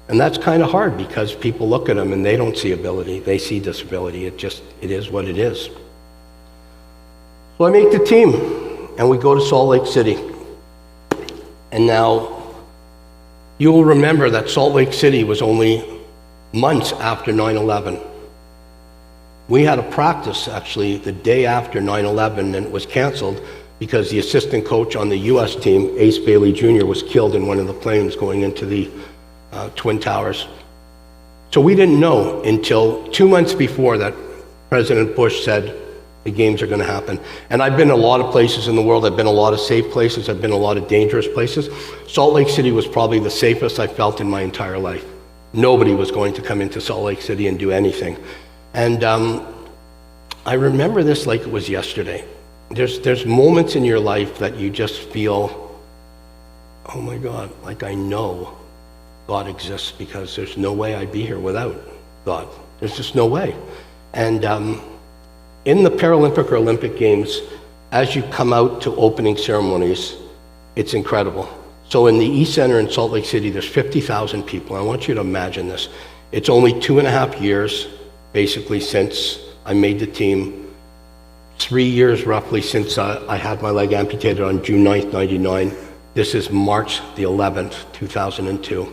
And that's kind of hard because people look at him and they don't see ability. They see disability. It is what it is. So I make the team, and we go to Salt Lake City. And now, you will remember that Salt Lake City was only months after 9/11. We had a practice, actually, the day after 9/11, and it was canceled because the assistant coach on the U.S. team, Ace Bailey Jr., was killed in one of the planes going into the Twin Towers. So we didn't know until 2 months before that President Bush said the games are going to happen. And I've been a lot of places in the world. I've been a lot of safe places. I've been a lot of dangerous places. Salt Lake City was probably the safest I felt in my entire life. Nobody was going to come into Salt Lake City and do anything. And I remember this like it was yesterday. There's moments in your life that you just feel, oh my God, like I know God exists, because there's no way I'd be here without God. There's just no way. And in the Paralympic or Olympic Games, as you come out to opening ceremonies, it's incredible. So in the East Center in Salt Lake City, there's 50,000 people. I want you to imagine this. It's only 2.5 years, basically, since I made the team. 3 years, roughly, since I had my leg amputated on June 9th, 99. This is March the 11th, 2002.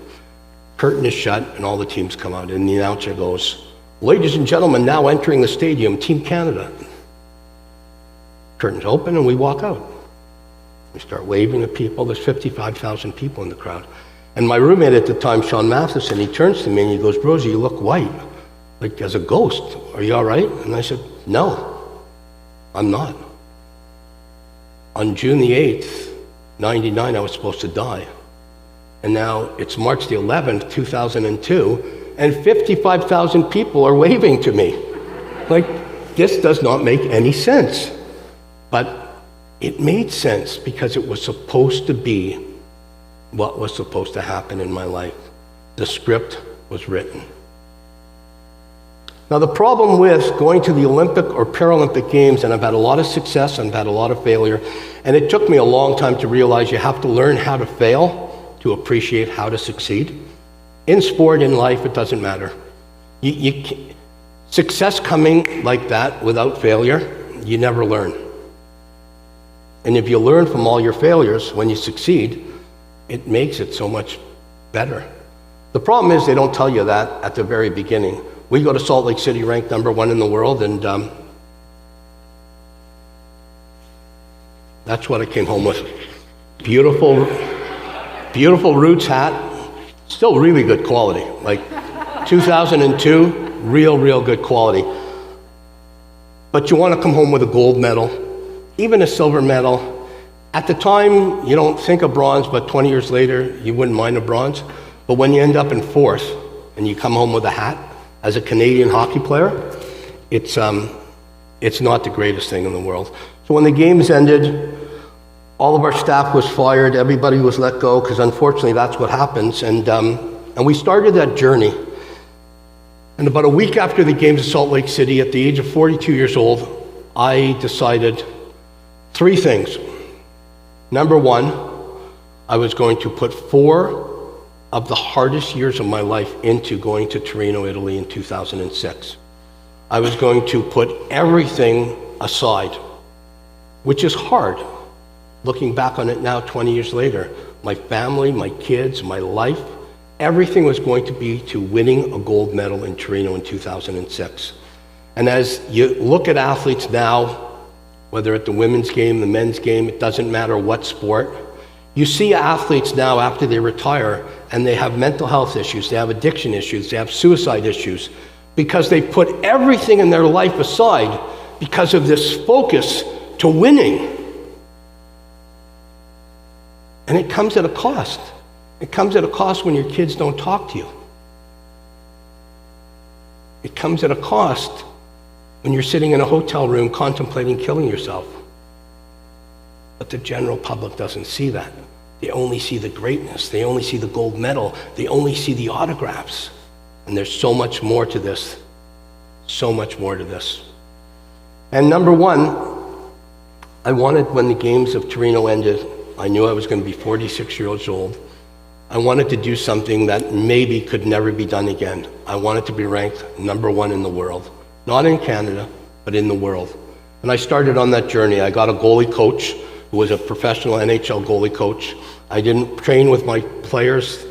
Curtain is shut, and all the teams come out, and the announcer goes, "Ladies and gentlemen, now entering the stadium, Team Canada." Curtains open, and we walk out. We start waving to people. There's 55,000 people in the crowd. And my roommate at the time, Sean Matheson, he turns to me and he goes, "Rosie, you look white, like as a ghost. Are you all right?" And I said, "No, I'm not." On June the 8th, 99, I was supposed to die. And now it's March the 11th, 2002, and 55,000 people are waving to me. Like, this does not make any sense. But it made sense because it was supposed to be what was supposed to happen in my life. The script was written. Now, the problem with going to the Olympic or Paralympic Games, and I've had a lot of success and I've had a lot of failure, and it took me a long time to realize you have to learn how to fail to appreciate how to succeed. In sport, in life, it doesn't matter. Success coming like that without failure, you never learn. And if you learn from all your failures when you succeed, it makes it so much better. The problem is they don't tell you that at the very beginning. We go to Salt Lake City ranked #1 in the world, and that's what I came home with. Beautiful Roots hat, still really good quality. Like 2002, real good quality. But you want to come home with a gold medal, even a silver medal. At the time, you don't think of bronze, but 20 years later, you wouldn't mind a bronze. But when you end up in 4th and you come home with a hat, as a Canadian hockey player, it's not the greatest thing in the world. So when the games ended, all of our staff was fired, everybody was let go, because unfortunately that's what happens. And we started that journey. And about a week after the games of Salt Lake City, at the age of 42 years old, I decided 3 things. Number 1, I was going to put 4 of the hardest years of my life into going to Torino, Italy in 2006. I was going to put everything aside, which is hard. Looking back on it now, 20 years later, my family, my kids, my life, everything was going to be to winning a gold medal in Torino in 2006. And as you look at athletes now, whether at the women's game, the men's game, it doesn't matter what sport, you see athletes now after they retire and they have mental health issues, they have addiction issues, they have suicide issues, because they put everything in their life aside because of this focus to winning. And it comes at a cost. It comes at a cost when your kids don't talk to you. It comes at a cost when you're sitting in a hotel room contemplating killing yourself. But the general public doesn't see that. They only see the greatness. They only see the gold medal. They only see the autographs. And there's so much more to this. So much more to this. And number 1, I wanted, when the games of Torino ended, I knew I was going to be 46 years old. I wanted to do something that maybe could never be done again. I wanted to be ranked #1 in the world. Not in Canada, but in the world. And I started on that journey. I got a goalie coach who was a professional NHL goalie coach. I didn't train with my players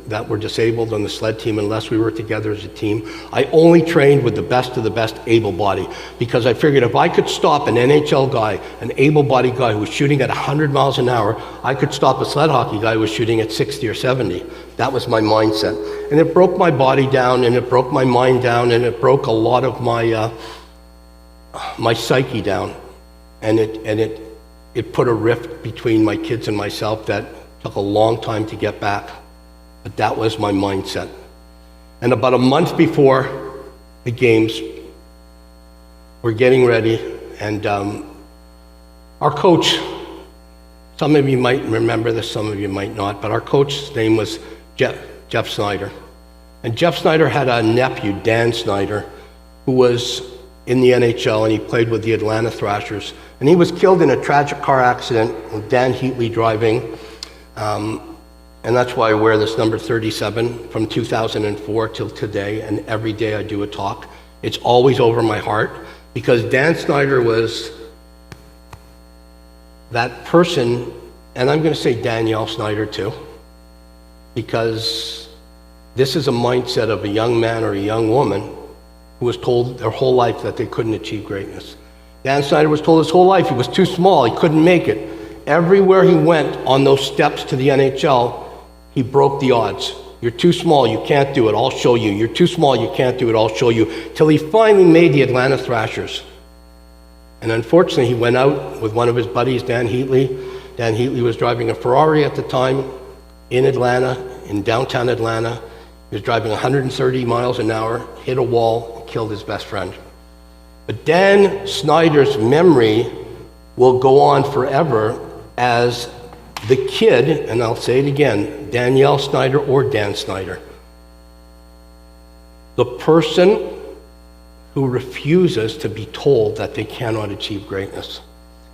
that were disabled on the sled team unless we were together as a team. I only trained with the best of the best able-bodied because I figured if I could stop an NHL guy, an able-bodied guy who was shooting at 100 miles an hour, I could stop a sled hockey guy who was shooting at 60 or 70. That was my mindset. And it broke my body down, and it broke my mind down, and it broke a lot of my my psyche down. And it put a rift between my kids and myself that took a long time to get back, but that was my mindset. And about a month before the games, we're getting ready, and our coach, some of you might remember this, some of you might not, but our coach's name was Jeff Snyder. And Jeff Snyder had a nephew, Dan Snyder, who was in the NHL, and he played with the Atlanta Thrashers. And he was killed in a tragic car accident with Dan Heatley driving. And that's why I wear this number 37 from 2004 till today, and every day I do a talk. It's always over my heart, because Dan Snyder was that person, and I'm going to say Danielle Snyder too, because this is a mindset of a young man or a young woman who was told their whole life that they couldn't achieve greatness. Dan Snyder was told his whole life he was too small, he couldn't make it. Everywhere he went on those steps to the NHL, he broke the odds. You're too small, you can't do it, I'll show you. You're too small, you can't do it, I'll show you. Till he finally made the Atlanta Thrashers. And unfortunately, he went out with one of his buddies, Dan Heatley. Dan Heatley was driving a Ferrari at the time in Atlanta, in downtown Atlanta. He was driving 130 miles an hour, hit a wall, and killed his best friend. But Dan Snyder's memory will go on forever as the kid, and I'll say it again, Danielle Snyder or Dan Snyder, the person who refuses to be told that they cannot achieve greatness.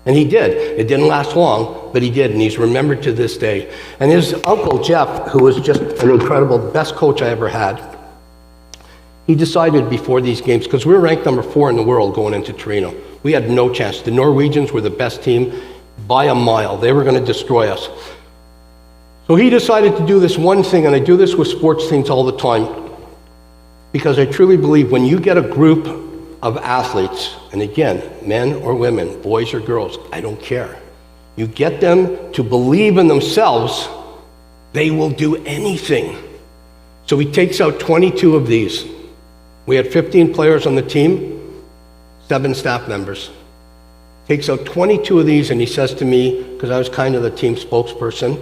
And he did. It didn't last long, but he did, and he's remembered to this day. And his uncle, Jeff, who was just an incredible, best coach I ever had, he decided before these games, because we were ranked number 4 in the world going into Torino. We had no chance. The Norwegians were the best team by a mile. They were going to destroy us. So he decided to do this one thing, and I do this with sports teams all the time, because I truly believe when you get a group of athletes, and again, men or women, boys or girls, I don't care, you get them to believe in themselves, they will do anything. So he takes out 22 of these. We had 15 players on the team, 7 staff members. Takes out 22 of these, and he says to me, because I was kind of the team spokesperson,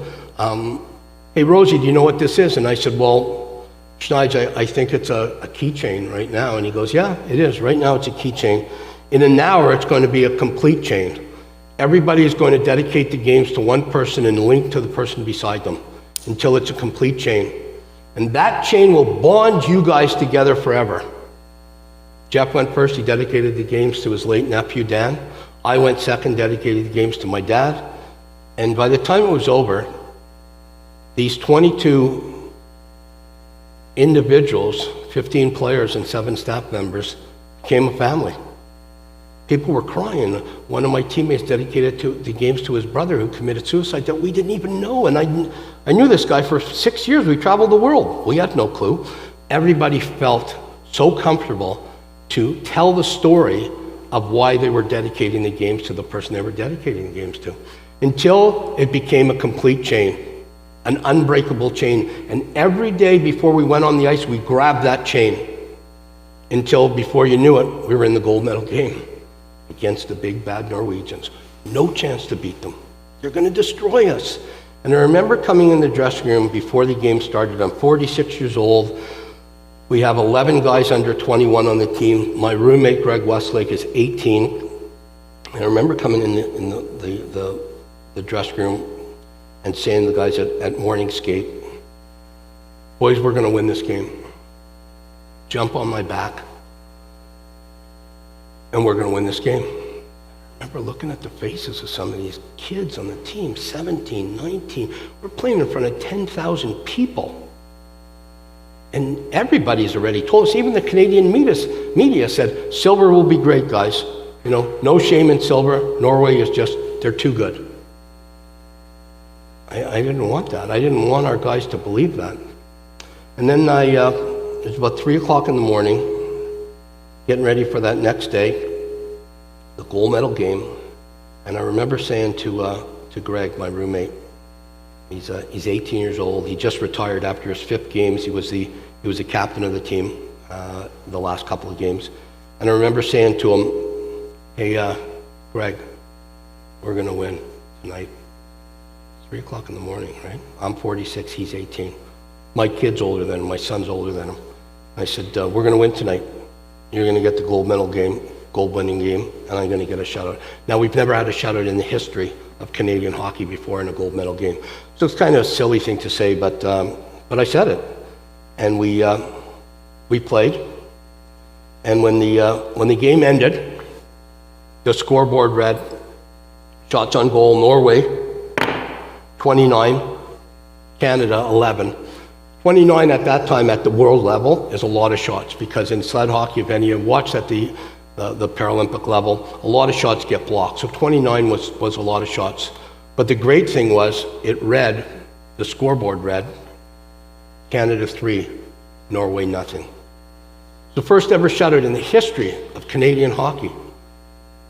hey, Rosie, do you know what this is? And I said, well, Schneidge, I think it's a keychain right now. And he goes, yeah, it is. Right now it's a keychain. In an hour, it's going to be a complete chain. Everybody is going to dedicate the games to one person and link to the person beside them until it's a complete chain. And that chain will bond you guys together forever. Jeff went first. He dedicated the games to his late nephew, Dan. I went second, dedicated the games to my dad. And by the time it was over, these 22 individuals, 15 players and 7 staff members, became a family. People were crying. One of my teammates dedicated the games to his brother who committed suicide that we didn't even know. And I knew this guy for 6 years. We traveled the world. We had no clue. Everybody felt so comfortable to tell the story of why they were dedicating the games to the person they were dedicating the games to, until it became a complete chain, an unbreakable chain. And every day before we went on the ice, we grabbed that chain until before you knew it, we were in the gold medal game against the big bad Norwegians. No chance to beat them. They're going to destroy us. And I remember coming in the dressing room before the game started. I'm 46 years old. We have 11 guys under 21 on the team. My roommate, Greg Westlake, is 18. And I remember coming in the dressing room and saying to the guys at morning skate, boys, we're going to win this game. Jump on my back, and we're going to win this game. I remember looking at the faces of some of these kids on the team, 17, 19. We're playing in front of 10,000 people. And everybody's already told us, even the Canadian media said, silver will be great, guys. You know, no shame in silver. Norway is just, they're too good. I didn't want that. I didn't want our guys to believe that. And then it was about 3 o'clock in the morning, getting ready for that next day, the gold medal game. And I remember saying to Greg, my roommate, he's 18 years old. He just retired after his 5th games. He was the captain of the team the last couple of games. And I remember saying to him, hey, Greg, we're going to win tonight. 3 o'clock in the morning, right? I'm 46, he's 18. My kid's older than him, my son's older than him. I said, we're going to win tonight. You're going to get the gold medal game, gold winning game, and I'm going to get a shutout. Now, we've never had a shutout in the history of Canadian hockey before in a gold medal game. So it's kind of a silly thing to say, but I said it. And we played. And when the game ended, the scoreboard read, shots on goal, Norway, 29, Canada, 11. 29 at that time at the world level is a lot of shots, because in sled hockey, if any of you watched at the Paralympic level, a lot of shots get blocked. So 29 was a lot of shots. But the great thing was, the scoreboard read, Canada 3, Norway nothing. The first ever shutout in the history of Canadian hockey.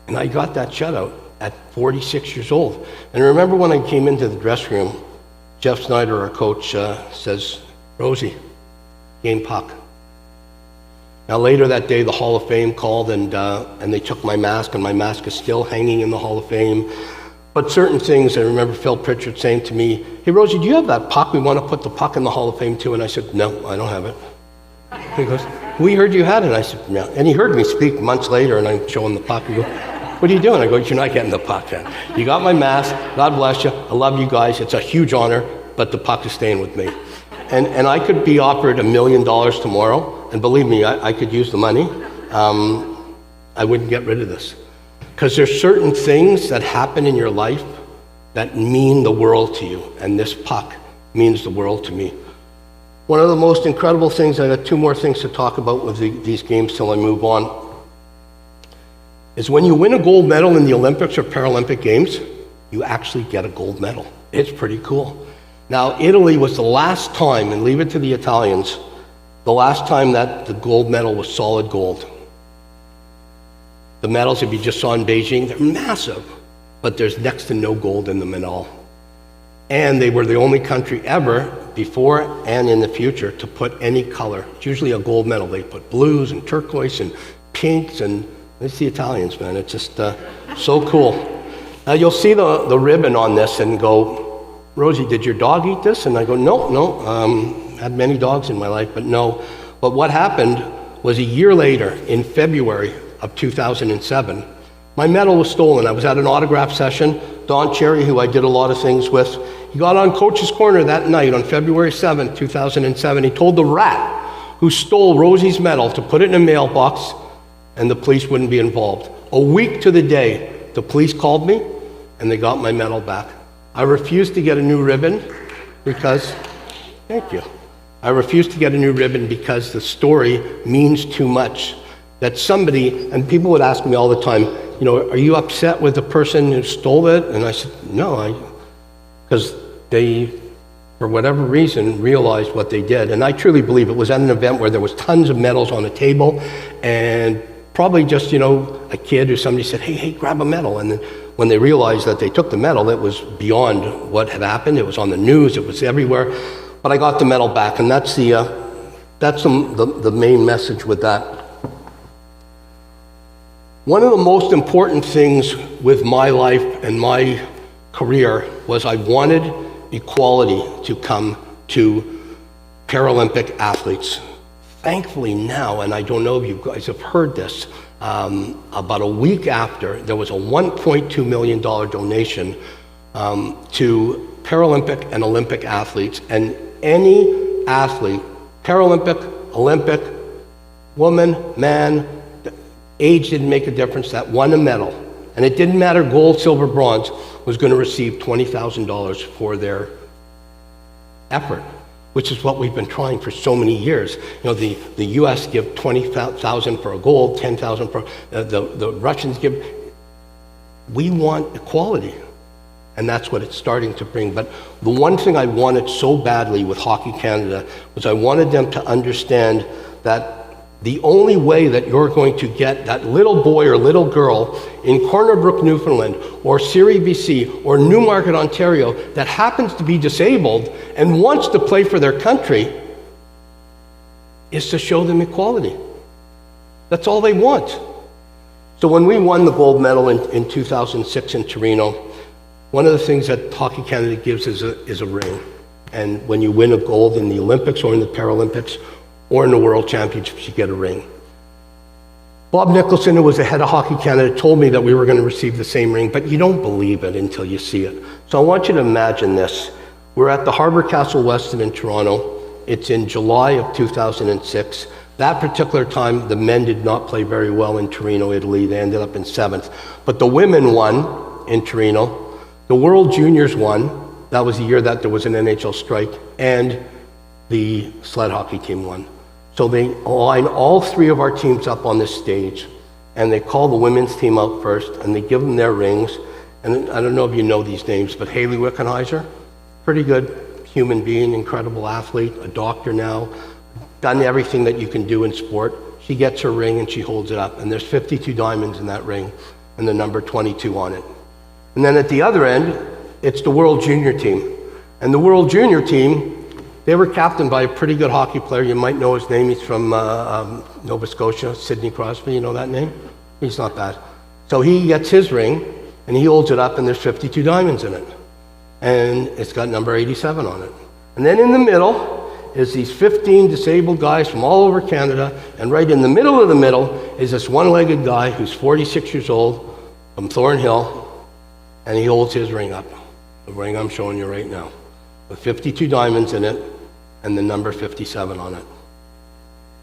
And I got that shutout at 46 years old. And I remember when I came into the dressing room, Jeff Snyder, our coach, says, Rosie, game puck. Now later that day, the Hall of Fame called and they took my mask, and my mask is still hanging in the Hall of Fame. But certain things, I remember Phil Pritchard saying to me, hey Rosie, do you have that puck? We want to put the puck in the Hall of Fame too. And I said, no, I don't have it. He goes, we heard you had it. I said, no. And he heard me speak months later, and I'm showing the puck. He goes, what are you doing? I go, you're not getting the puck then. You got my mask. God bless you. I love you guys. It's a huge honor, but the puck is staying with me. And I could be offered $1 million tomorrow, and believe me, I could use the money. I wouldn't get rid of this. Because there's certain things that happen in your life that mean the world to you, and this puck means the world to me. One of the most incredible things, I got 2 more things to talk about with these games till I move on, is when you win a gold medal in the Olympics or Paralympic Games, you actually get a gold medal. It's pretty cool. Now, Italy was the last time, and leave it to the Italians, the last time that the gold medal was solid gold. The medals, if you just saw in Beijing, they're massive, but there's next to no gold in them at all. And they were the only country ever, before and in the future, to put any color. It's usually a gold medal. They put blues and turquoise and pinks, and it's the Italians, man. It's just so cool. Now, you'll see the ribbon on this and go, Rosie, did your dog eat this? And I go, no. Had many dogs in my life, but no. But what happened was a year later, in February of 2007, my medal was stolen. I was at an autograph session. Don Cherry, who I did a lot of things with, he got on Coach's Corner that night on February 7th, 2007. He told the rat who stole Rosie's medal to put it in a mailbox and the police wouldn't be involved. A week to the day, the police called me and they got my medal back. I refused to get a new ribbon because, thank you. I refused to get a new ribbon because the story means too much. That somebody, and people would ask me all the time, you know, are you upset with the person who stole it? And I said, no, because they, for whatever reason, realized what they did. And I truly believe it was at an event where there was tons of medals on a table, and probably just, you know, a kid or somebody said, hey, grab a medal. And then when they realized that they took the medal, it was beyond what had happened. It was on the news, it was everywhere. But I got the medal back, and that's the main message with that. One of the most important things with my life and my career was I wanted equality to come to Paralympic athletes. Thankfully now, and I don't know if you guys have heard this, about a week after, there was a $1.2 million donation to Paralympic and Olympic athletes, and any athlete, Paralympic, Olympic, woman, man, age didn't make a difference, that won a medal, and it didn't matter gold, silver, bronze, was going to receive $20,000 for their effort. which is what we've been trying for so many years. The U.S. give 20,000 for a gold, 10,000 for the Russians give. We want equality, and that's what it's starting to bring. But the one thing I wanted so badly with Hockey Canada was I wanted them to understand that the only way that you're going to get that little boy or little girl in Corner Brook, Newfoundland, or Surrey, BC, or Newmarket, Ontario, that happens to be disabled and wants to play for their country, is to show them equality. That's all they want. So when we won the gold medal in 2006 in Torino, one of the things that Hockey Canada gives is a ring. And when you win a gold in the Olympics or in the Paralympics, or in the World Championships, you get a ring. Bob Nicholson, who was the head of Hockey Canada, told me that we were going to receive the same ring, but you don't believe it until you see it. So I want you to imagine this. We're at the Harbour Castle Westin in Toronto. It's in July of 2006. That particular time, the men did not play very well in Torino, Italy. They ended up in 7th. But the women won in Torino. The World Juniors won. That was the year that there was an NHL strike. And the sled hockey team won. So they line all three of our teams up on this stage, and they call the women's team out first, and they give them their rings. And I don't know if you know these names, but Haley Wickenheiser, pretty good human being, incredible athlete, a doctor now, done everything that you can do in sport. She gets her ring and she holds it up, and there's 52 diamonds in that ring and the number 22 on it. And then at the other end, it's the World Junior team. And the World Junior team, they were captained by a pretty good hockey player. You might know his name. He's from Nova Scotia, Sidney Crosby. You know that name? He's not bad. So he gets his ring, and he holds it up, and there's 52 diamonds in it. And it's got number 87 on it. And then in the middle is these 15 disabled guys from all over Canada, and right in the middle of the middle is this one-legged guy who's 46 years old from Thornhill, and he holds his ring up, the ring I'm showing you right now, with 52 diamonds in it, and the number 57 on it.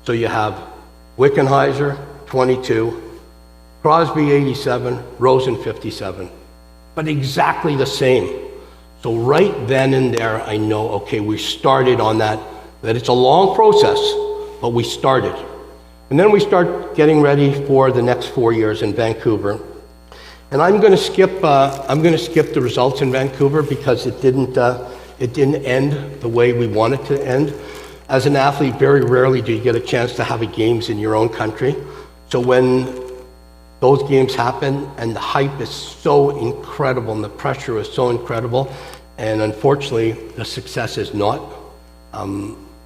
So you have Wickenheiser, 22, Crosby, 87, Rosen, 57, but exactly the same. So right then and there, I know, okay, we started on that it's a long process, but we started. And then we start getting ready for the next 4 years in Vancouver. And I'm going to skip the results in Vancouver because it didn't end the way we wanted to end. As an athlete, very rarely do you get a chance to have a games in your own country. So when those games happen and the hype is so incredible and the pressure is so incredible, and unfortunately the success is not,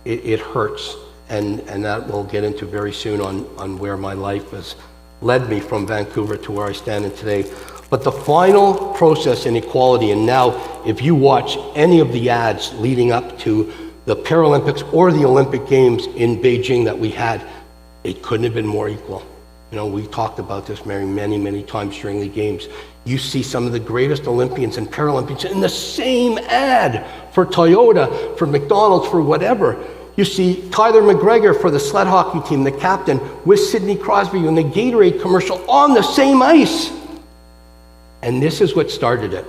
it hurts. And that we'll get into very soon on where my life has led me from Vancouver to where I stand in today. But the final process in equality, and now if you watch any of the ads leading up to the Paralympics or the Olympic Games in Beijing that we had, it couldn't have been more equal. We talked about this, Mary, many, many times during the games. You see some of the greatest Olympians and Paralympians in the same ad for Toyota, for McDonald's, for whatever. You see Tyler McGregor for the sled hockey team, the captain, with Sidney Crosby in the Gatorade commercial on the same ice. And this is what started it.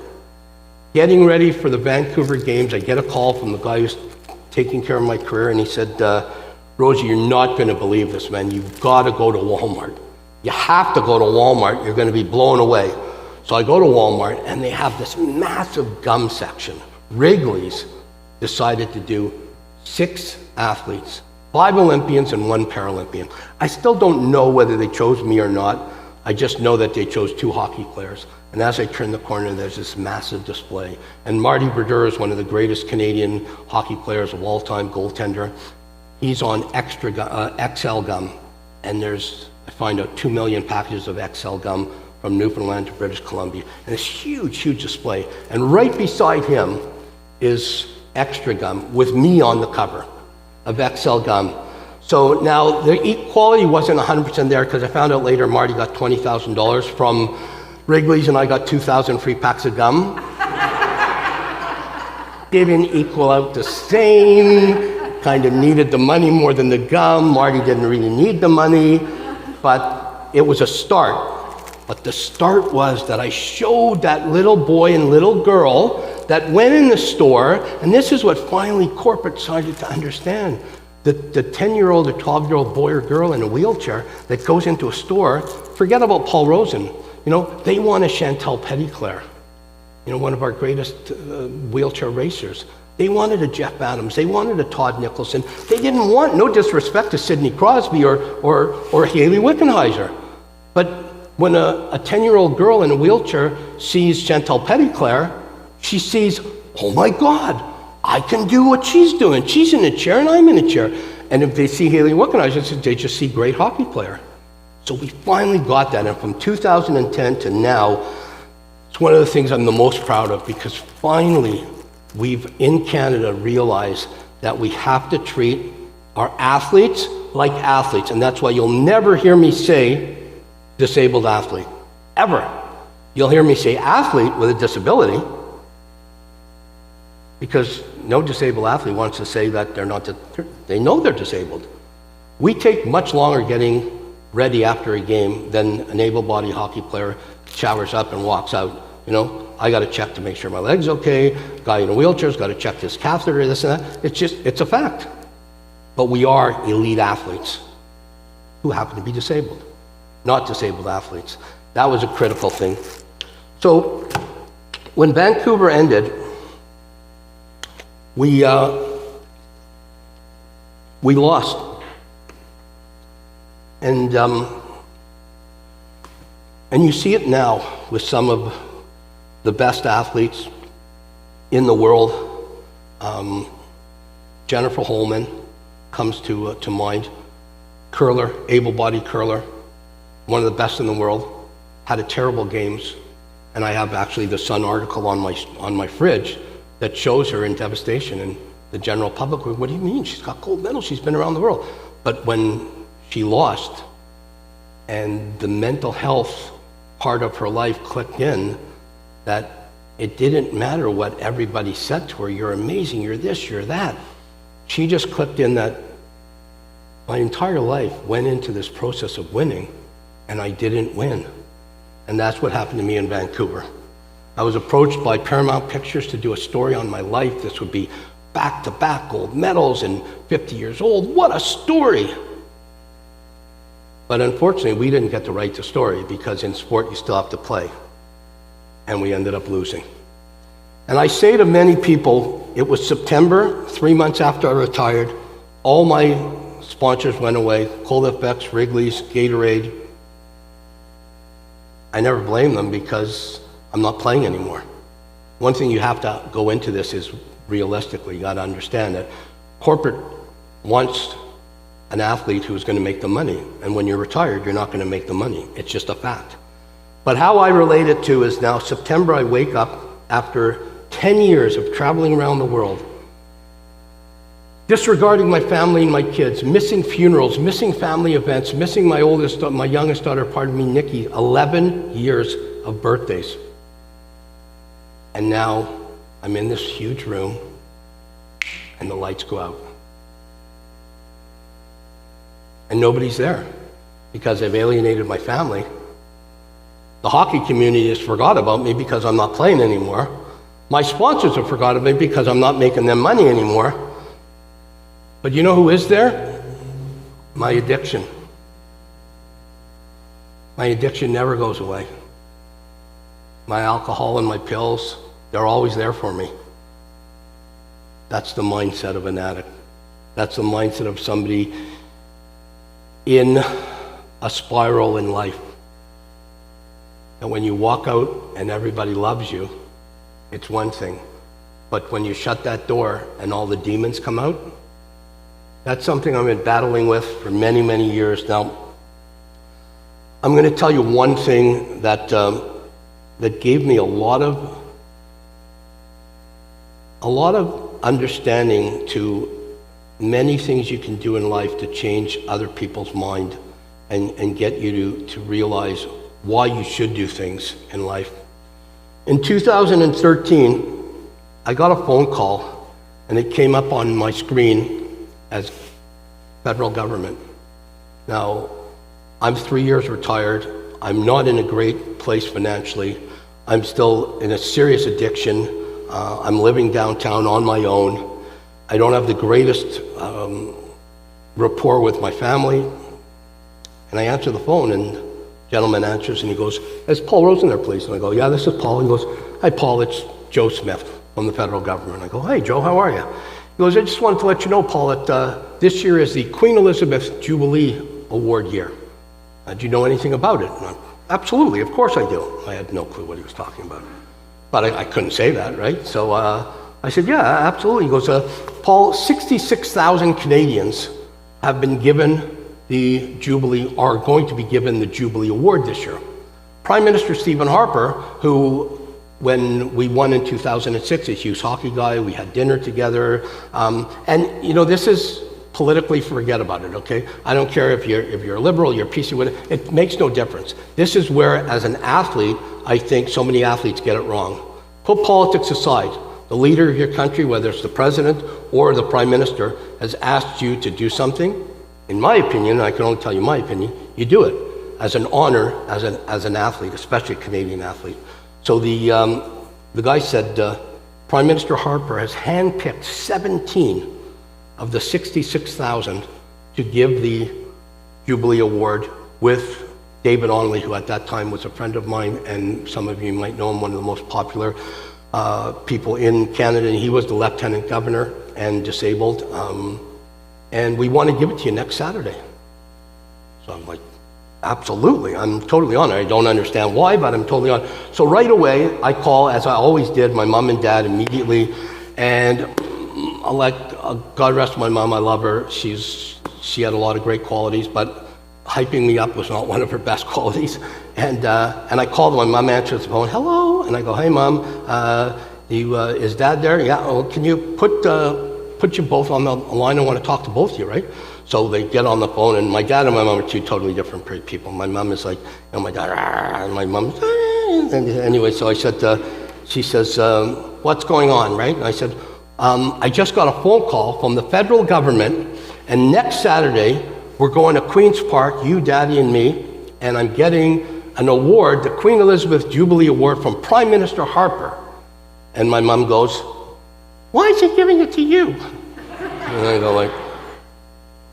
Getting ready for the Vancouver Games, I get a call from the guy who's taking care of my career, and he said, Rosie, you're not going to believe this, man. You've got to go to Walmart. You have to go to Walmart. You're going to be blown away. So I go to Walmart, and they have this massive gum section. Wrigley's decided to do 6 athletes, 5 Olympians and 1 Paralympian. I still don't know whether they chose me or not. I just know that they chose 2 hockey players. And as I turn the corner, there's this massive display. And Marty Brodeur is one of the greatest Canadian hockey players of all time, goaltender. He's on XL gum. And I find out 2 million packages of XL gum from Newfoundland to British Columbia. And this huge, huge display. And right beside him is Extra Gum with me on the cover of XL gum. So now the equality wasn't 100% there because I found out later Marty got $20,000 from Wrigley's and I got 2,000 free packs of gum. Didn't equal out the same, kind of needed the money more than the gum. Marty didn't really need the money, but it was a start. But the start was that I showed that little boy and little girl that went in the store, and this is what finally corporate started to understand. The 10-year-old or 12-year-old boy or girl in a wheelchair that goes into a store, forget about Paul Rosen. They want a Chantal Petitclerc, one of our greatest wheelchair racers. They wanted a Jeff Adams. They wanted a Todd Nicholson. They didn't want, no disrespect to Sidney Crosby or Haley Wickenheiser. But when a 10-year-old girl in a wheelchair sees Chantal Petitclerc, she sees, oh my God, I can do what she's doing. She's in a chair and I'm in a chair. And if they see Haley Wickenheiser, they just see great hockey player. So we finally got that. And from 2010 to now, it's one of the things I'm the most proud of, because finally we've in Canada realized that we have to treat our athletes like athletes. And that's why you'll never hear me say disabled athlete, ever. You'll hear me say athlete with a disability, because no disabled athlete wants to say that they know they're disabled. We take much longer getting ready after a game than an able-bodied hockey player showers up and walks out. I got to check to make sure my leg's okay. Guy in a wheelchair's got to check his catheter, this and that. It's a fact. But we are elite athletes who happen to be disabled, not disabled athletes. That was a critical thing. So when Vancouver ended, we lost. And you see it now with some of the best athletes in the world. Jennifer Holman comes to mind. Curler, able-bodied curler, one of the best in the world, had a terrible games. And I have actually the Sun article on my fridge that shows her in devastation. And the general public were, what do you mean? She's got gold medals, she's been around the world. But when she lost and the mental health part of her life clicked in, that it didn't matter what everybody said to her, you're amazing, you're this, you're that. She just clicked in that my entire life went into this process of winning, and I didn't win. And that's what happened to me in Vancouver. I was approached by Paramount Pictures to do a story on my life. This would be back-to-back gold medals and 50 years old. What a story! But unfortunately, we didn't get to write the story, because in sport, you still have to play. And we ended up losing. And I say to many people, it was September, 3 months after I retired, all my sponsors went away, Colifex, Wrigley's, Gatorade. I never blame them, because I'm not playing anymore. One thing you have to go into this is realistically, you got to understand that corporate wants an athlete who's going to make the money. And when you're retired, you're not going to make the money. It's just a fact. But how I relate it to is now September, I wake up after 10 years of traveling around the world, disregarding my family and my kids, missing funerals, missing family events, missing my youngest daughter, Nikki, 11 years of birthdays. And now I'm in this huge room and the lights go out. And nobody's there, because I've alienated my family. The hockey community has forgot about me because I'm not playing anymore. My sponsors have forgotten about me because I'm not making them money anymore. But you know who is there? My addiction. My addiction never goes away. My alcohol and my pills, they're always there for me. That's the mindset of an addict. That's the mindset of somebody in a spiral in life. And when you walk out and everybody loves you, it's one thing. But when you shut that door and all the demons come out, that's something I've been battling with for many, many years now. I'm going to tell you one thing that gave me a lot of understanding to many things you can do in life to change other people's mind and get you to realize why you should do things in life. In 2013, I got a phone call, and it came up on my screen as federal government. Now, I'm 3 years retired. I'm not in a great place financially. I'm still in a serious addiction. I'm living downtown on my own. I don't have the greatest rapport with my family. And I answer the phone, and the gentleman answers, and he goes, "Is Paul Rosen there, please?" And I go, "Yeah, this is Paul." He goes, "Hi, Paul, it's Joe Smith from the federal government." I go, "Hey, Joe, how are you?" He goes, "I just wanted to let you know, Paul, that this year is the Queen Elizabeth Jubilee Award year. Do you know anything about it?" And "Absolutely, of course I do." I had no clue what he was talking about. But I couldn't say that, right? So I said, "Yeah, absolutely." He goes, "Paul, 66,000 Canadians have been given the Jubilee, are going to be given the Jubilee Award this year. Prime Minister Stephen Harper, who, when we won in 2006, a huge hockey guy, we had dinner together, and you know, this is politically, forget about it, okay? I don't care if you're a liberal, you're a PC, it makes no difference. This is where, as an athlete, I think so many athletes get it wrong. Put politics aside. The leader of your country, whether it's the president or the prime minister, has asked you to do something. In my opinion, and I can only tell you my opinion, you do it as an honor, as an athlete, especially a Canadian athlete. So the guy said, Prime Minister Harper has handpicked 17 of the 66,000 to give the Jubilee Award with David Onley, who at that time was a friend of mine, and some of you might know him, one of the most popular people in Canada. He was the Lieutenant Governor and disabled. And we want to give it to you next Saturday. So I'm like, absolutely, I'm totally honored. I don't understand why, but I'm totally honored. So right away, I call, as I always did, my mom and dad immediately, and God rest my mom, I love her. She had a lot of great qualities, but hyping me up was not one of her best qualities. And I called, my mom answers the phone, "Hello," and I go, "Hey mom, is dad there?" "Yeah." "Oh, can you put you both on the line? I want to talk to both of you," right? So they get on the phone, and my dad and my mom are two totally different people. My mom is like, my dad, and my mom, and anyway, so I said, she says, "What's going on," right? And I said, "I just got a phone call from the federal government, and next Saturday, we're going to Queen's Park, you, Daddy, and me, and I'm getting an award, the Queen Elizabeth Jubilee Award from Prime Minister Harper." And my mom goes, "Why is he giving it to you?" And I go like,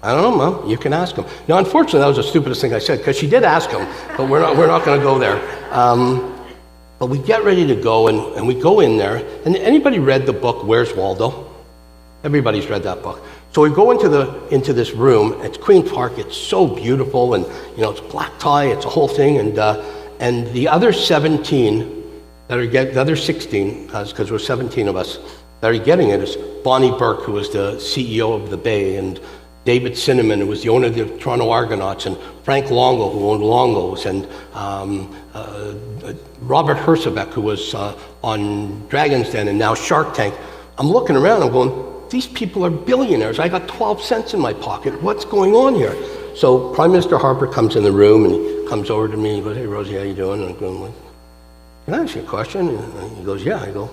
"I don't know, Mom, you can ask him." Now, unfortunately, that was the stupidest thing I said, because she did ask him, but we're not going to go there. But we get ready to go, and we go in there. And anybody read the book, Where's Waldo? Everybody's read that book. So we go into this room. It's Queen Park. It's so beautiful, and you know, it's black tie. It's a whole thing. And the other 17 the other 16, because there were 17 of us that are getting it, is Bonnie Burke, who was the CEO of the Bay, and David Cinnamon, who was the owner of the Toronto Argonauts, and Frank Longo, who owned Longo's, and Robert Herzebeck, who was on Dragon's Den and now Shark Tank. I'm looking around, I'm going, these people are billionaires. I got 12 cents in my pocket. What's going on here? So Prime Minister Harper comes in the room, and he comes over to me, and he goes, "Hey, Rosie, how you doing?" And I'm going like, "Can I ask you a question?" And he goes, "Yeah." I go,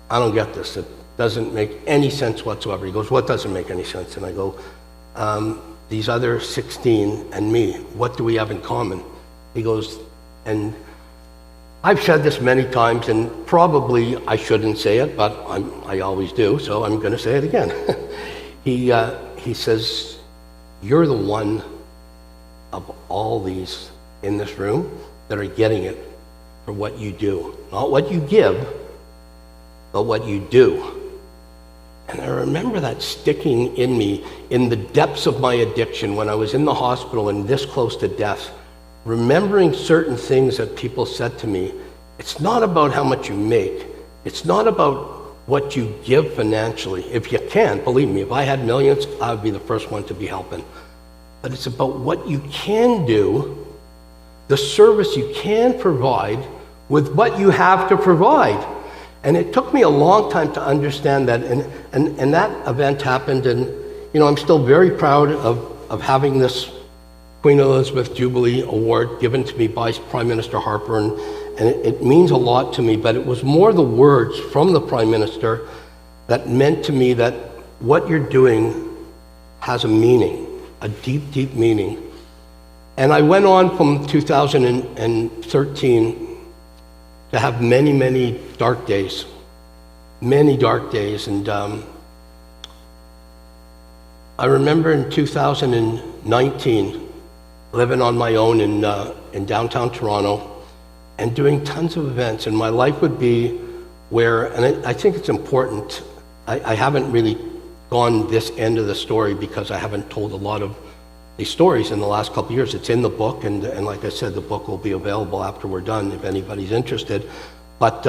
"I don't get this. It doesn't make any sense whatsoever." He goes, "What doesn't make any sense?" And I go, "These other 16 and me, what do we have in common?" He goes, and I've said this many times, and probably I shouldn't say it, but I always do, so I'm going to say it again. He says, "You're the one of all these in this room that are getting it for what you do. Not what you give, but what you do." And I remember that sticking in me in the depths of my addiction when I was in the hospital and this close to death, remembering certain things that people said to me. It's not about how much you make. It's not about what you give financially. If you can, believe me, if I had millions, I would be the first one to be helping. But it's about what you can do, the service you can provide with what you have to provide. And it took me a long time to understand that, and that event happened, and you know, I'm still very proud of having this Queen Elizabeth Jubilee Award given to me by Prime Minister Harper, and it means a lot to me, but it was more the words from the Prime Minister that meant to me that what you're doing has a meaning, a deep, deep meaning. And I went on from 2013 to have many, many dark days. Many dark days. And I remember in 2019, living on my own in downtown Toronto and doing tons of events. And my life would be where, and I think it's important, I haven't really gone this end of the story because I haven't told a lot of these stories in the last couple of years. It's in the book, and like I said, the book will be available after we're done if anybody's interested. But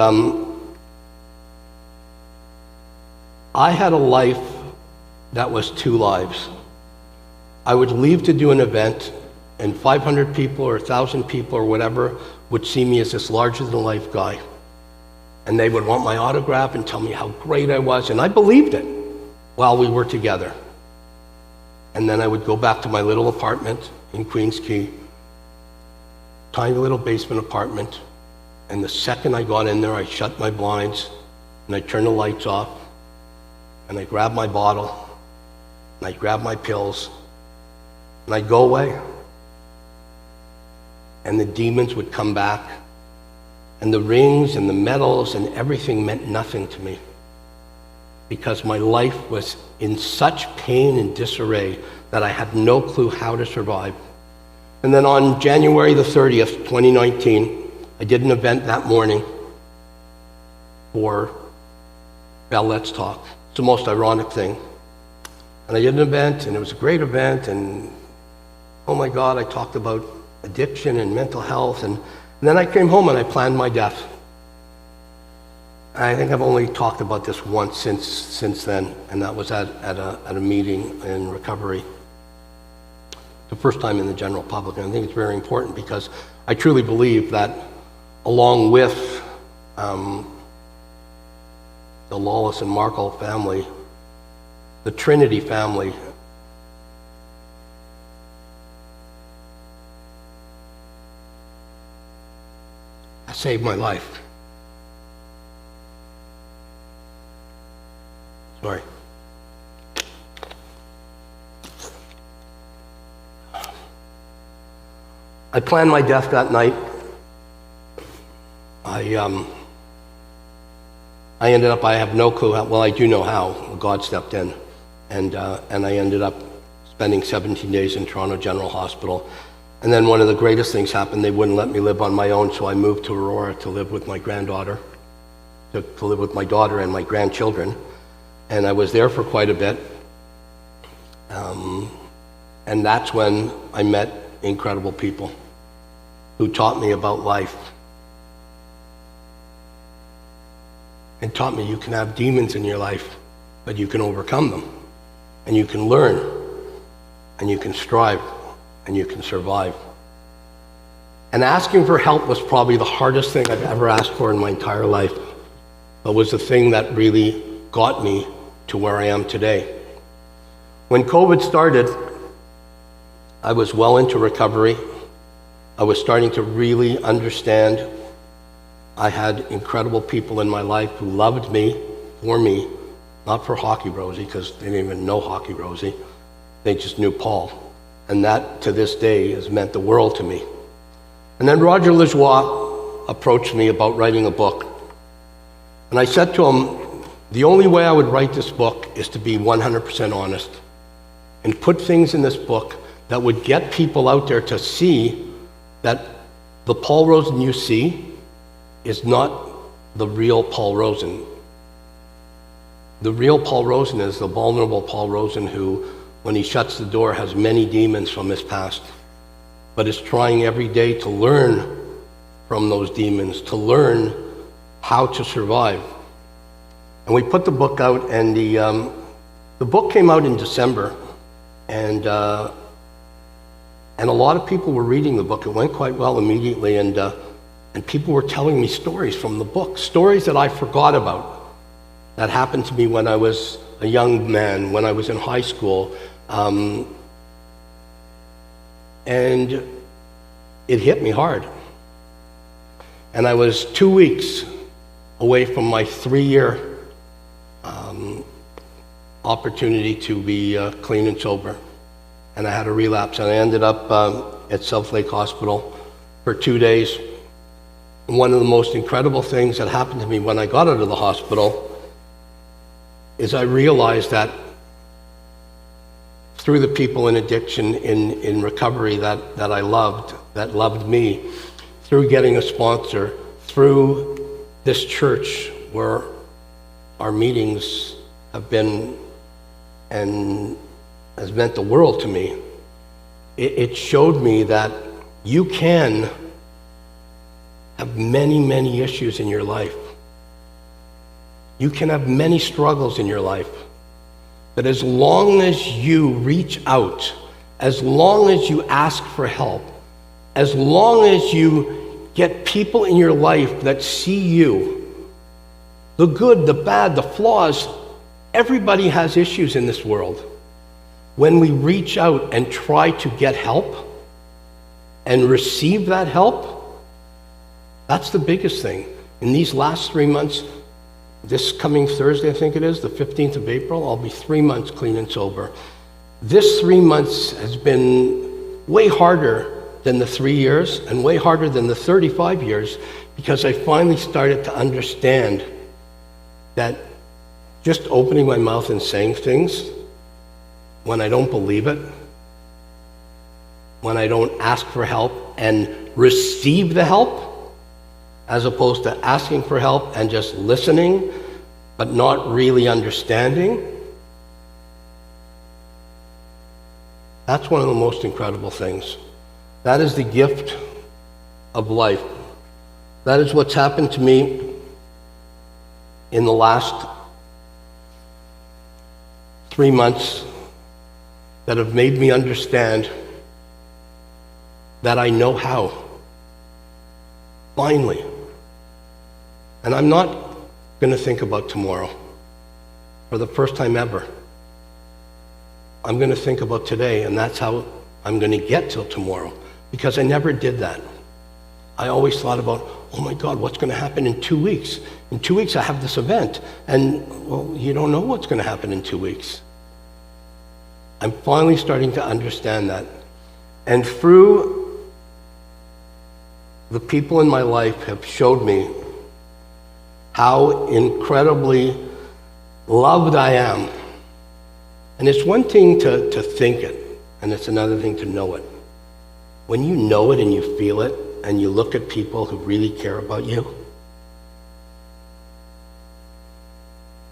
I had a life that was two lives. I would leave to do an event, and 500 people or 1,000 people or whatever would see me as this larger-than-life guy. And they would want my autograph and tell me how great I was, and I believed it while we were together. And then I would go back to my little apartment in Queens Quay, tiny little basement apartment, and the second I got in there, I shut my blinds, and I turned the lights off, and I grabbed my bottle, and I grabbed my pills, and I'd go away. And the demons would come back, and the rings and the medals and everything meant nothing to me, because my life was in such pain and disarray that I had no clue how to survive. And then on January the 30th, 2019, I did an event that morning for Bell Let's Talk. It's the most ironic thing. And I did an event, and it was a great event, and oh my God, I talked about addiction and mental health, and then I came home and I planned my death. I think I've only talked about this once since then, and that was at a meeting in recovery. The first time in the general public, and I think it's very important because I truly believe that along with the Lawless and Markle family, the Trinity family saved my life. Sorry. I planned my death that night. I ended up, I have no clue how, well, I do know how. God stepped in. And I ended up spending 17 days in Toronto General Hospital. And then one of the greatest things happened. They wouldn't let me live on my own, so I moved to Aurora to live with my granddaughter, to live with my daughter and my grandchildren. And I was there for quite a bit. And that's when I met incredible people who taught me about life. And taught me you can have demons in your life, but you can overcome them. And you can learn. And you can strive. And you can survive. And asking for help was probably the hardest thing I've ever asked for in my entire life, but was the thing that really got me to where I am today. When COVID started, I was well into recovery. I was starting to really understand. I had incredible people in my life who loved me, for me, not for Hockey Rosie, because they didn't even know Hockey Rosie. They just knew Paul. And that, to this day, has meant the world to me. And then Roger Lajoie approached me about writing a book. And I said to him, the only way I would write this book is to be 100% honest and put things in this book that would get people out there to see that the Paul Rosen you see is not the real Paul Rosen. The real Paul Rosen is the vulnerable Paul Rosen who, when he shuts the door, has many demons from his past, but is trying every day to learn from those demons, to learn how to survive. And we put the book out, and the book came out in December, and a lot of people were reading the book. It went quite well immediately, and people were telling me stories from the book, stories that I forgot about, that happened to me when I was a young man, when I was in high school. And it hit me hard. And I was 2 weeks away from my 3-year opportunity to be clean and sober. And I had a relapse, and I ended up at South Lake Hospital for 2 days. One of the most incredible things that happened to me when I got out of the hospital is I realized that through the people in addiction, in recovery that I loved, that loved me, through getting a sponsor, through this church where our meetings have been and has meant the world to me, it showed me that you can have many, many issues in your life. You can have many struggles in your life. But as long as you reach out, as long as you ask for help, as long as you get people in your life that see you, the good, the bad, the flaws, everybody has issues in this world. When we reach out and try to get help and receive that help, that's the biggest thing. In these last 3 months, this coming Thursday, I think it is, the 15th of April, I'll be 3 months clean and sober. This 3 months has been way harder than the 3 years and way harder than the 35 years because I finally started to understand that just opening my mouth and saying things when I don't believe it, when I don't ask for help and receive the help, as opposed to asking for help and just listening, but not really understanding. That's one of the most incredible things. That is the gift of life. That is what's happened to me in the last 3 months that have made me understand that I know how. Finally. And I'm not going to think about tomorrow for the first time ever. I'm going to think about today, and that's how I'm going to get till tomorrow, because I never did that. I always thought about, oh my God, what's going to happen in 2 weeks? In 2 weeks I have this event, and well, you don't know what's going to happen in 2 weeks. I'm finally starting to understand that. And through the people in my life have showed me how incredibly loved I am. And it's one thing to think it, and it's another thing to know it. When you know it and you feel it, and you look at people who really care about you,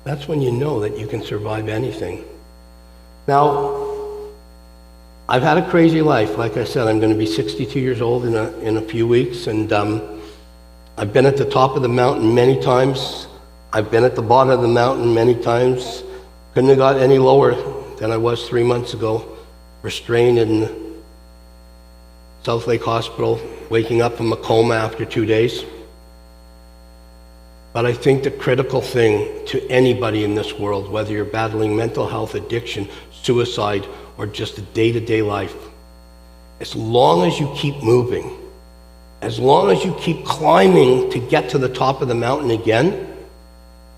that's when you know that you can survive anything. Now, I've had a crazy life. Like I said, I'm going to be 62 years old in a few weeks, and I've been at the top of the mountain many times. I've been at the bottom of the mountain many times. Couldn't have got any lower than I was 3 months ago, restrained in South Lake Hospital, waking up from a coma after 2 days. But I think the critical thing to anybody in this world, whether you're battling mental health, addiction, suicide, or just a day-to-day life, as long as you keep moving, as long as you keep climbing to get to the top of the mountain again,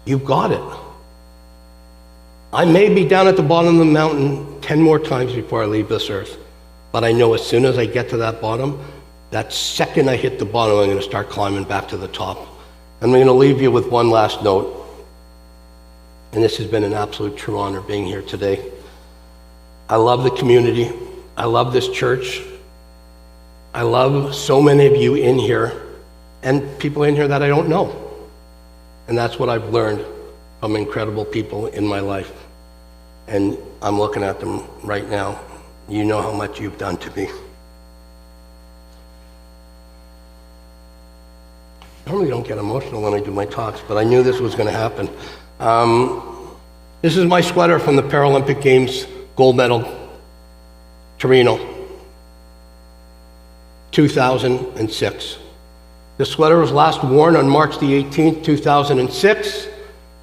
you've got it. I may be down at the bottom of the mountain 10 more times before I leave this earth, but I know as soon as I get to that bottom, that second I hit the bottom, I'm going to start climbing back to the top. I'm going to leave you with one last note, and this has been an absolute true honor being here today. I love the community. I love this church. I love so many of you in here and people in here that I don't know. And that's what I've learned from incredible people in my life. And I'm looking at them right now. You know how much you've done to me. I normally don't get emotional when I do my talks, but I knew this was going to happen. This is my sweater from the Paralympic Games gold medal, Torino, 2006. This sweater was last worn on March the 18th, 2006. It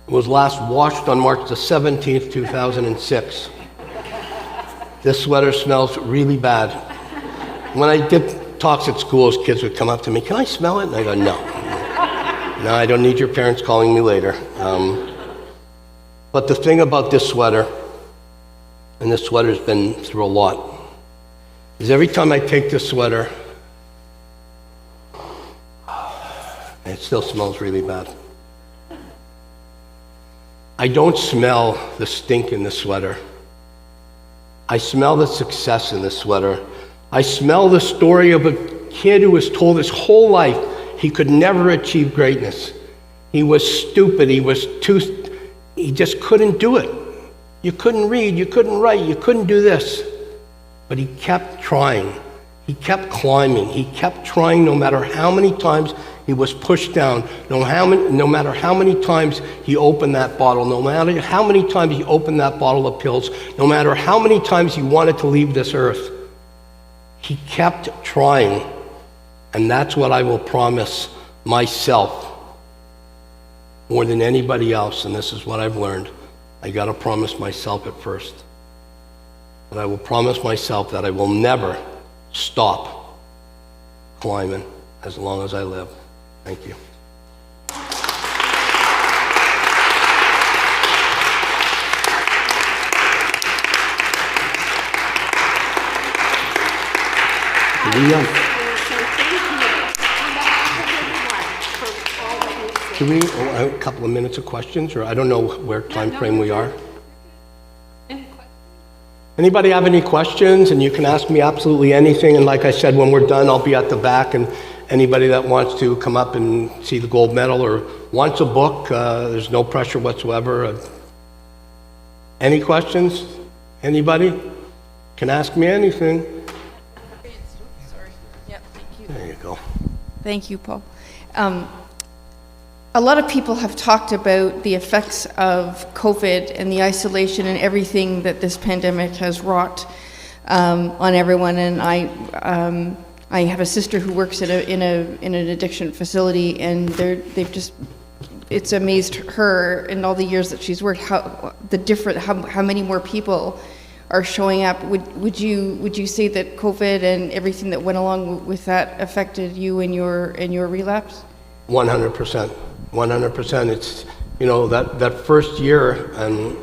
was last washed on March the 17th, 2006. This sweater smells really bad. When I did talks at schools, kids would come up to me, "Can I smell it?" And I go, "No. No, I don't need your parents calling me later." But the thing about this sweater, and this sweater's been through a lot, is every time I take this sweater, it still smells really bad. I don't smell the stink in the sweater. I smell the success in the sweater. I smell the story of a kid who was told his whole life he could never achieve greatness. He was stupid, he just couldn't do it. You couldn't read, you couldn't write, you couldn't do this. But he kept trying. He kept climbing. He kept trying no matter how many times he was pushed down, no matter how many times he opened that bottle, no matter how many times he opened that bottle of pills, no matter how many times he wanted to leave this earth. He kept trying. And that's what I will promise myself more than anybody else. And this is what I've learned. I got to promise myself at first. But I will promise myself that I will never stop climbing as long as I live. Thank you. Do we a couple of minutes of questions, or I don't know where time frame we are. Anybody have any questions? And you can ask me absolutely anything. And like I said, when we're done, I'll be at the back. And anybody that wants to come up and see the gold medal or wants a book, there's no pressure whatsoever. Any questions? Anybody? Can ask me anything. Yep, thank you. There you go. Thank you, Paul. A lot of people have talked about the effects of COVID and the isolation and everything that this pandemic has wrought on everyone. And I have a sister who works in an addiction facility, and it's amazed her in all the years that she's worked how many more people are showing up. Would you say that COVID and everything that went along with that affected you in your relapse? 100%. 100%. It's, that first year, and,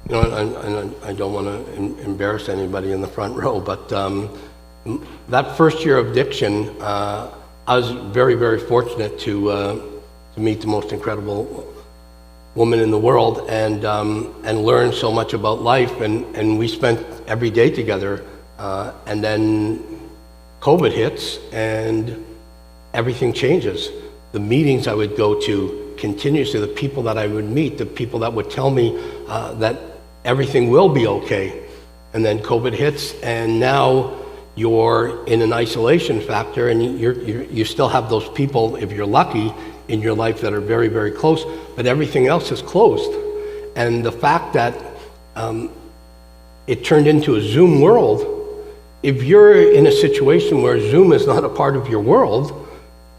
and I don't want to embarrass anybody in the front row, but that first year of addiction, I was very, very fortunate to meet the most incredible woman in the world and learn so much about life. And we spent every day together. And then COVID hits and everything changes. The meetings I would go to continuously, the people that I would meet, the people that would tell me that everything will be okay. And then COVID hits, and now you're in an isolation factor, and you still have those people, if you're lucky, in your life that are very, very close, but everything else is closed. And the fact that it turned into a Zoom world, if you're in a situation where Zoom is not a part of your world,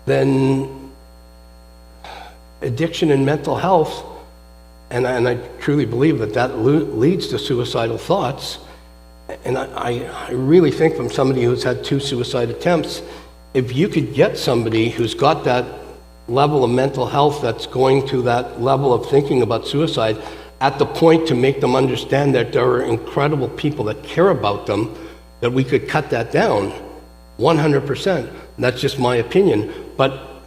then addiction and mental health, and I truly believe that leads to suicidal thoughts. And I really think, from somebody who's had 2 suicide attempts, if you could get somebody who's got that level of mental health, that's going to that level of thinking about suicide, at the point to make them understand that there are incredible people that care about them, that we could cut that down 100%. That's just my opinion. But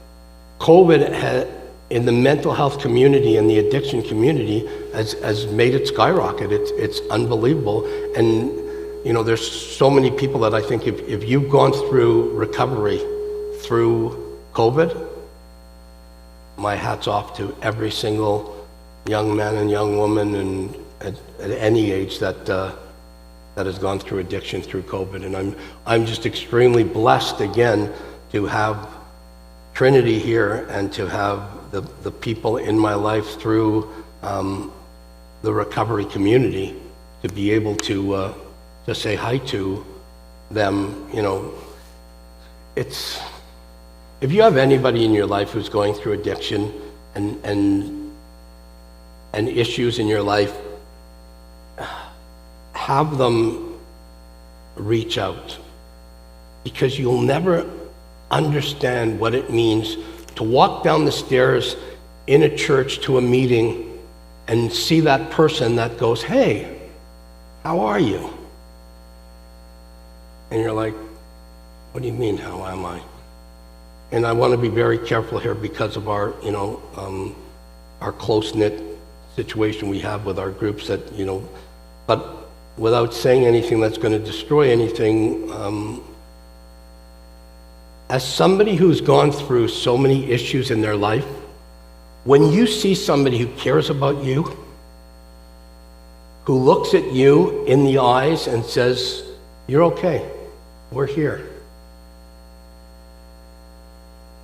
COVID in the mental health community and the addiction community has made it skyrocket. It's unbelievable. And there's so many people that I think if you've gone through recovery through COVID, my hat's off to every single young man and young woman and at any age that has gone through addiction through COVID. And I'm just extremely blessed again to have Trinity here and to have the people in my life through the recovery community to be able to say hi to them. It's, if you have anybody in your life who's going through addiction and issues in your life, have them reach out, because you'll never understand what it means to walk down the stairs in a church to a meeting and see that person that goes, "Hey, how are you?" And you're like, what do you mean, how am I? And I want to be very careful here because of our, our close-knit situation we have with our groups that, but without saying anything that's going to destroy anything, as somebody who's gone through so many issues in their life, when you see somebody who cares about you, who looks at you in the eyes and says, you're okay, we're here,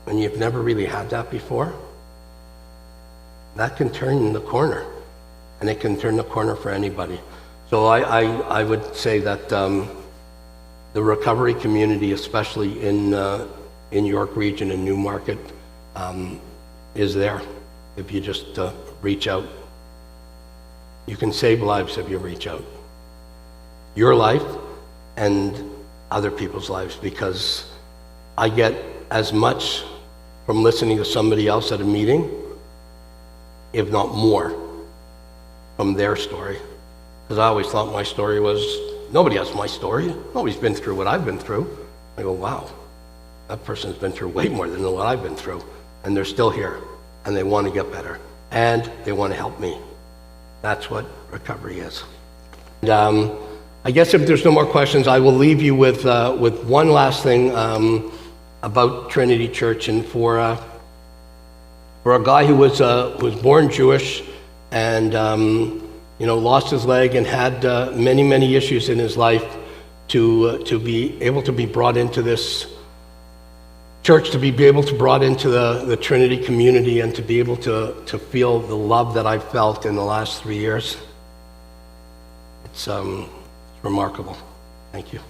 and you've never really had that before, that can turn the corner, and it can turn the corner for anybody. So I would say that the recovery community, especially in York Region and Newmarket, is there if you just reach out. You can save lives if you reach out. Your life and other people's lives, because I get as much from listening to somebody else at a meeting, if not more, from their story. Because I always thought my story was, nobody has my story. Nobody's been through what I've been through. I go, wow, that person's been through way more than what I've been through. And they're still here, and they want to get better, and they want to help me. That's what recovery is. And, I guess if there's no more questions, I will leave you with one last thing about Trinity Church, and for a guy who was born Jewish and lost his leg and had many issues in his life, to be able to be brought into this church, to be able to brought into the Trinity community, and to be able to feel the love that I've felt in the last 3 years. It's remarkable. Thank you.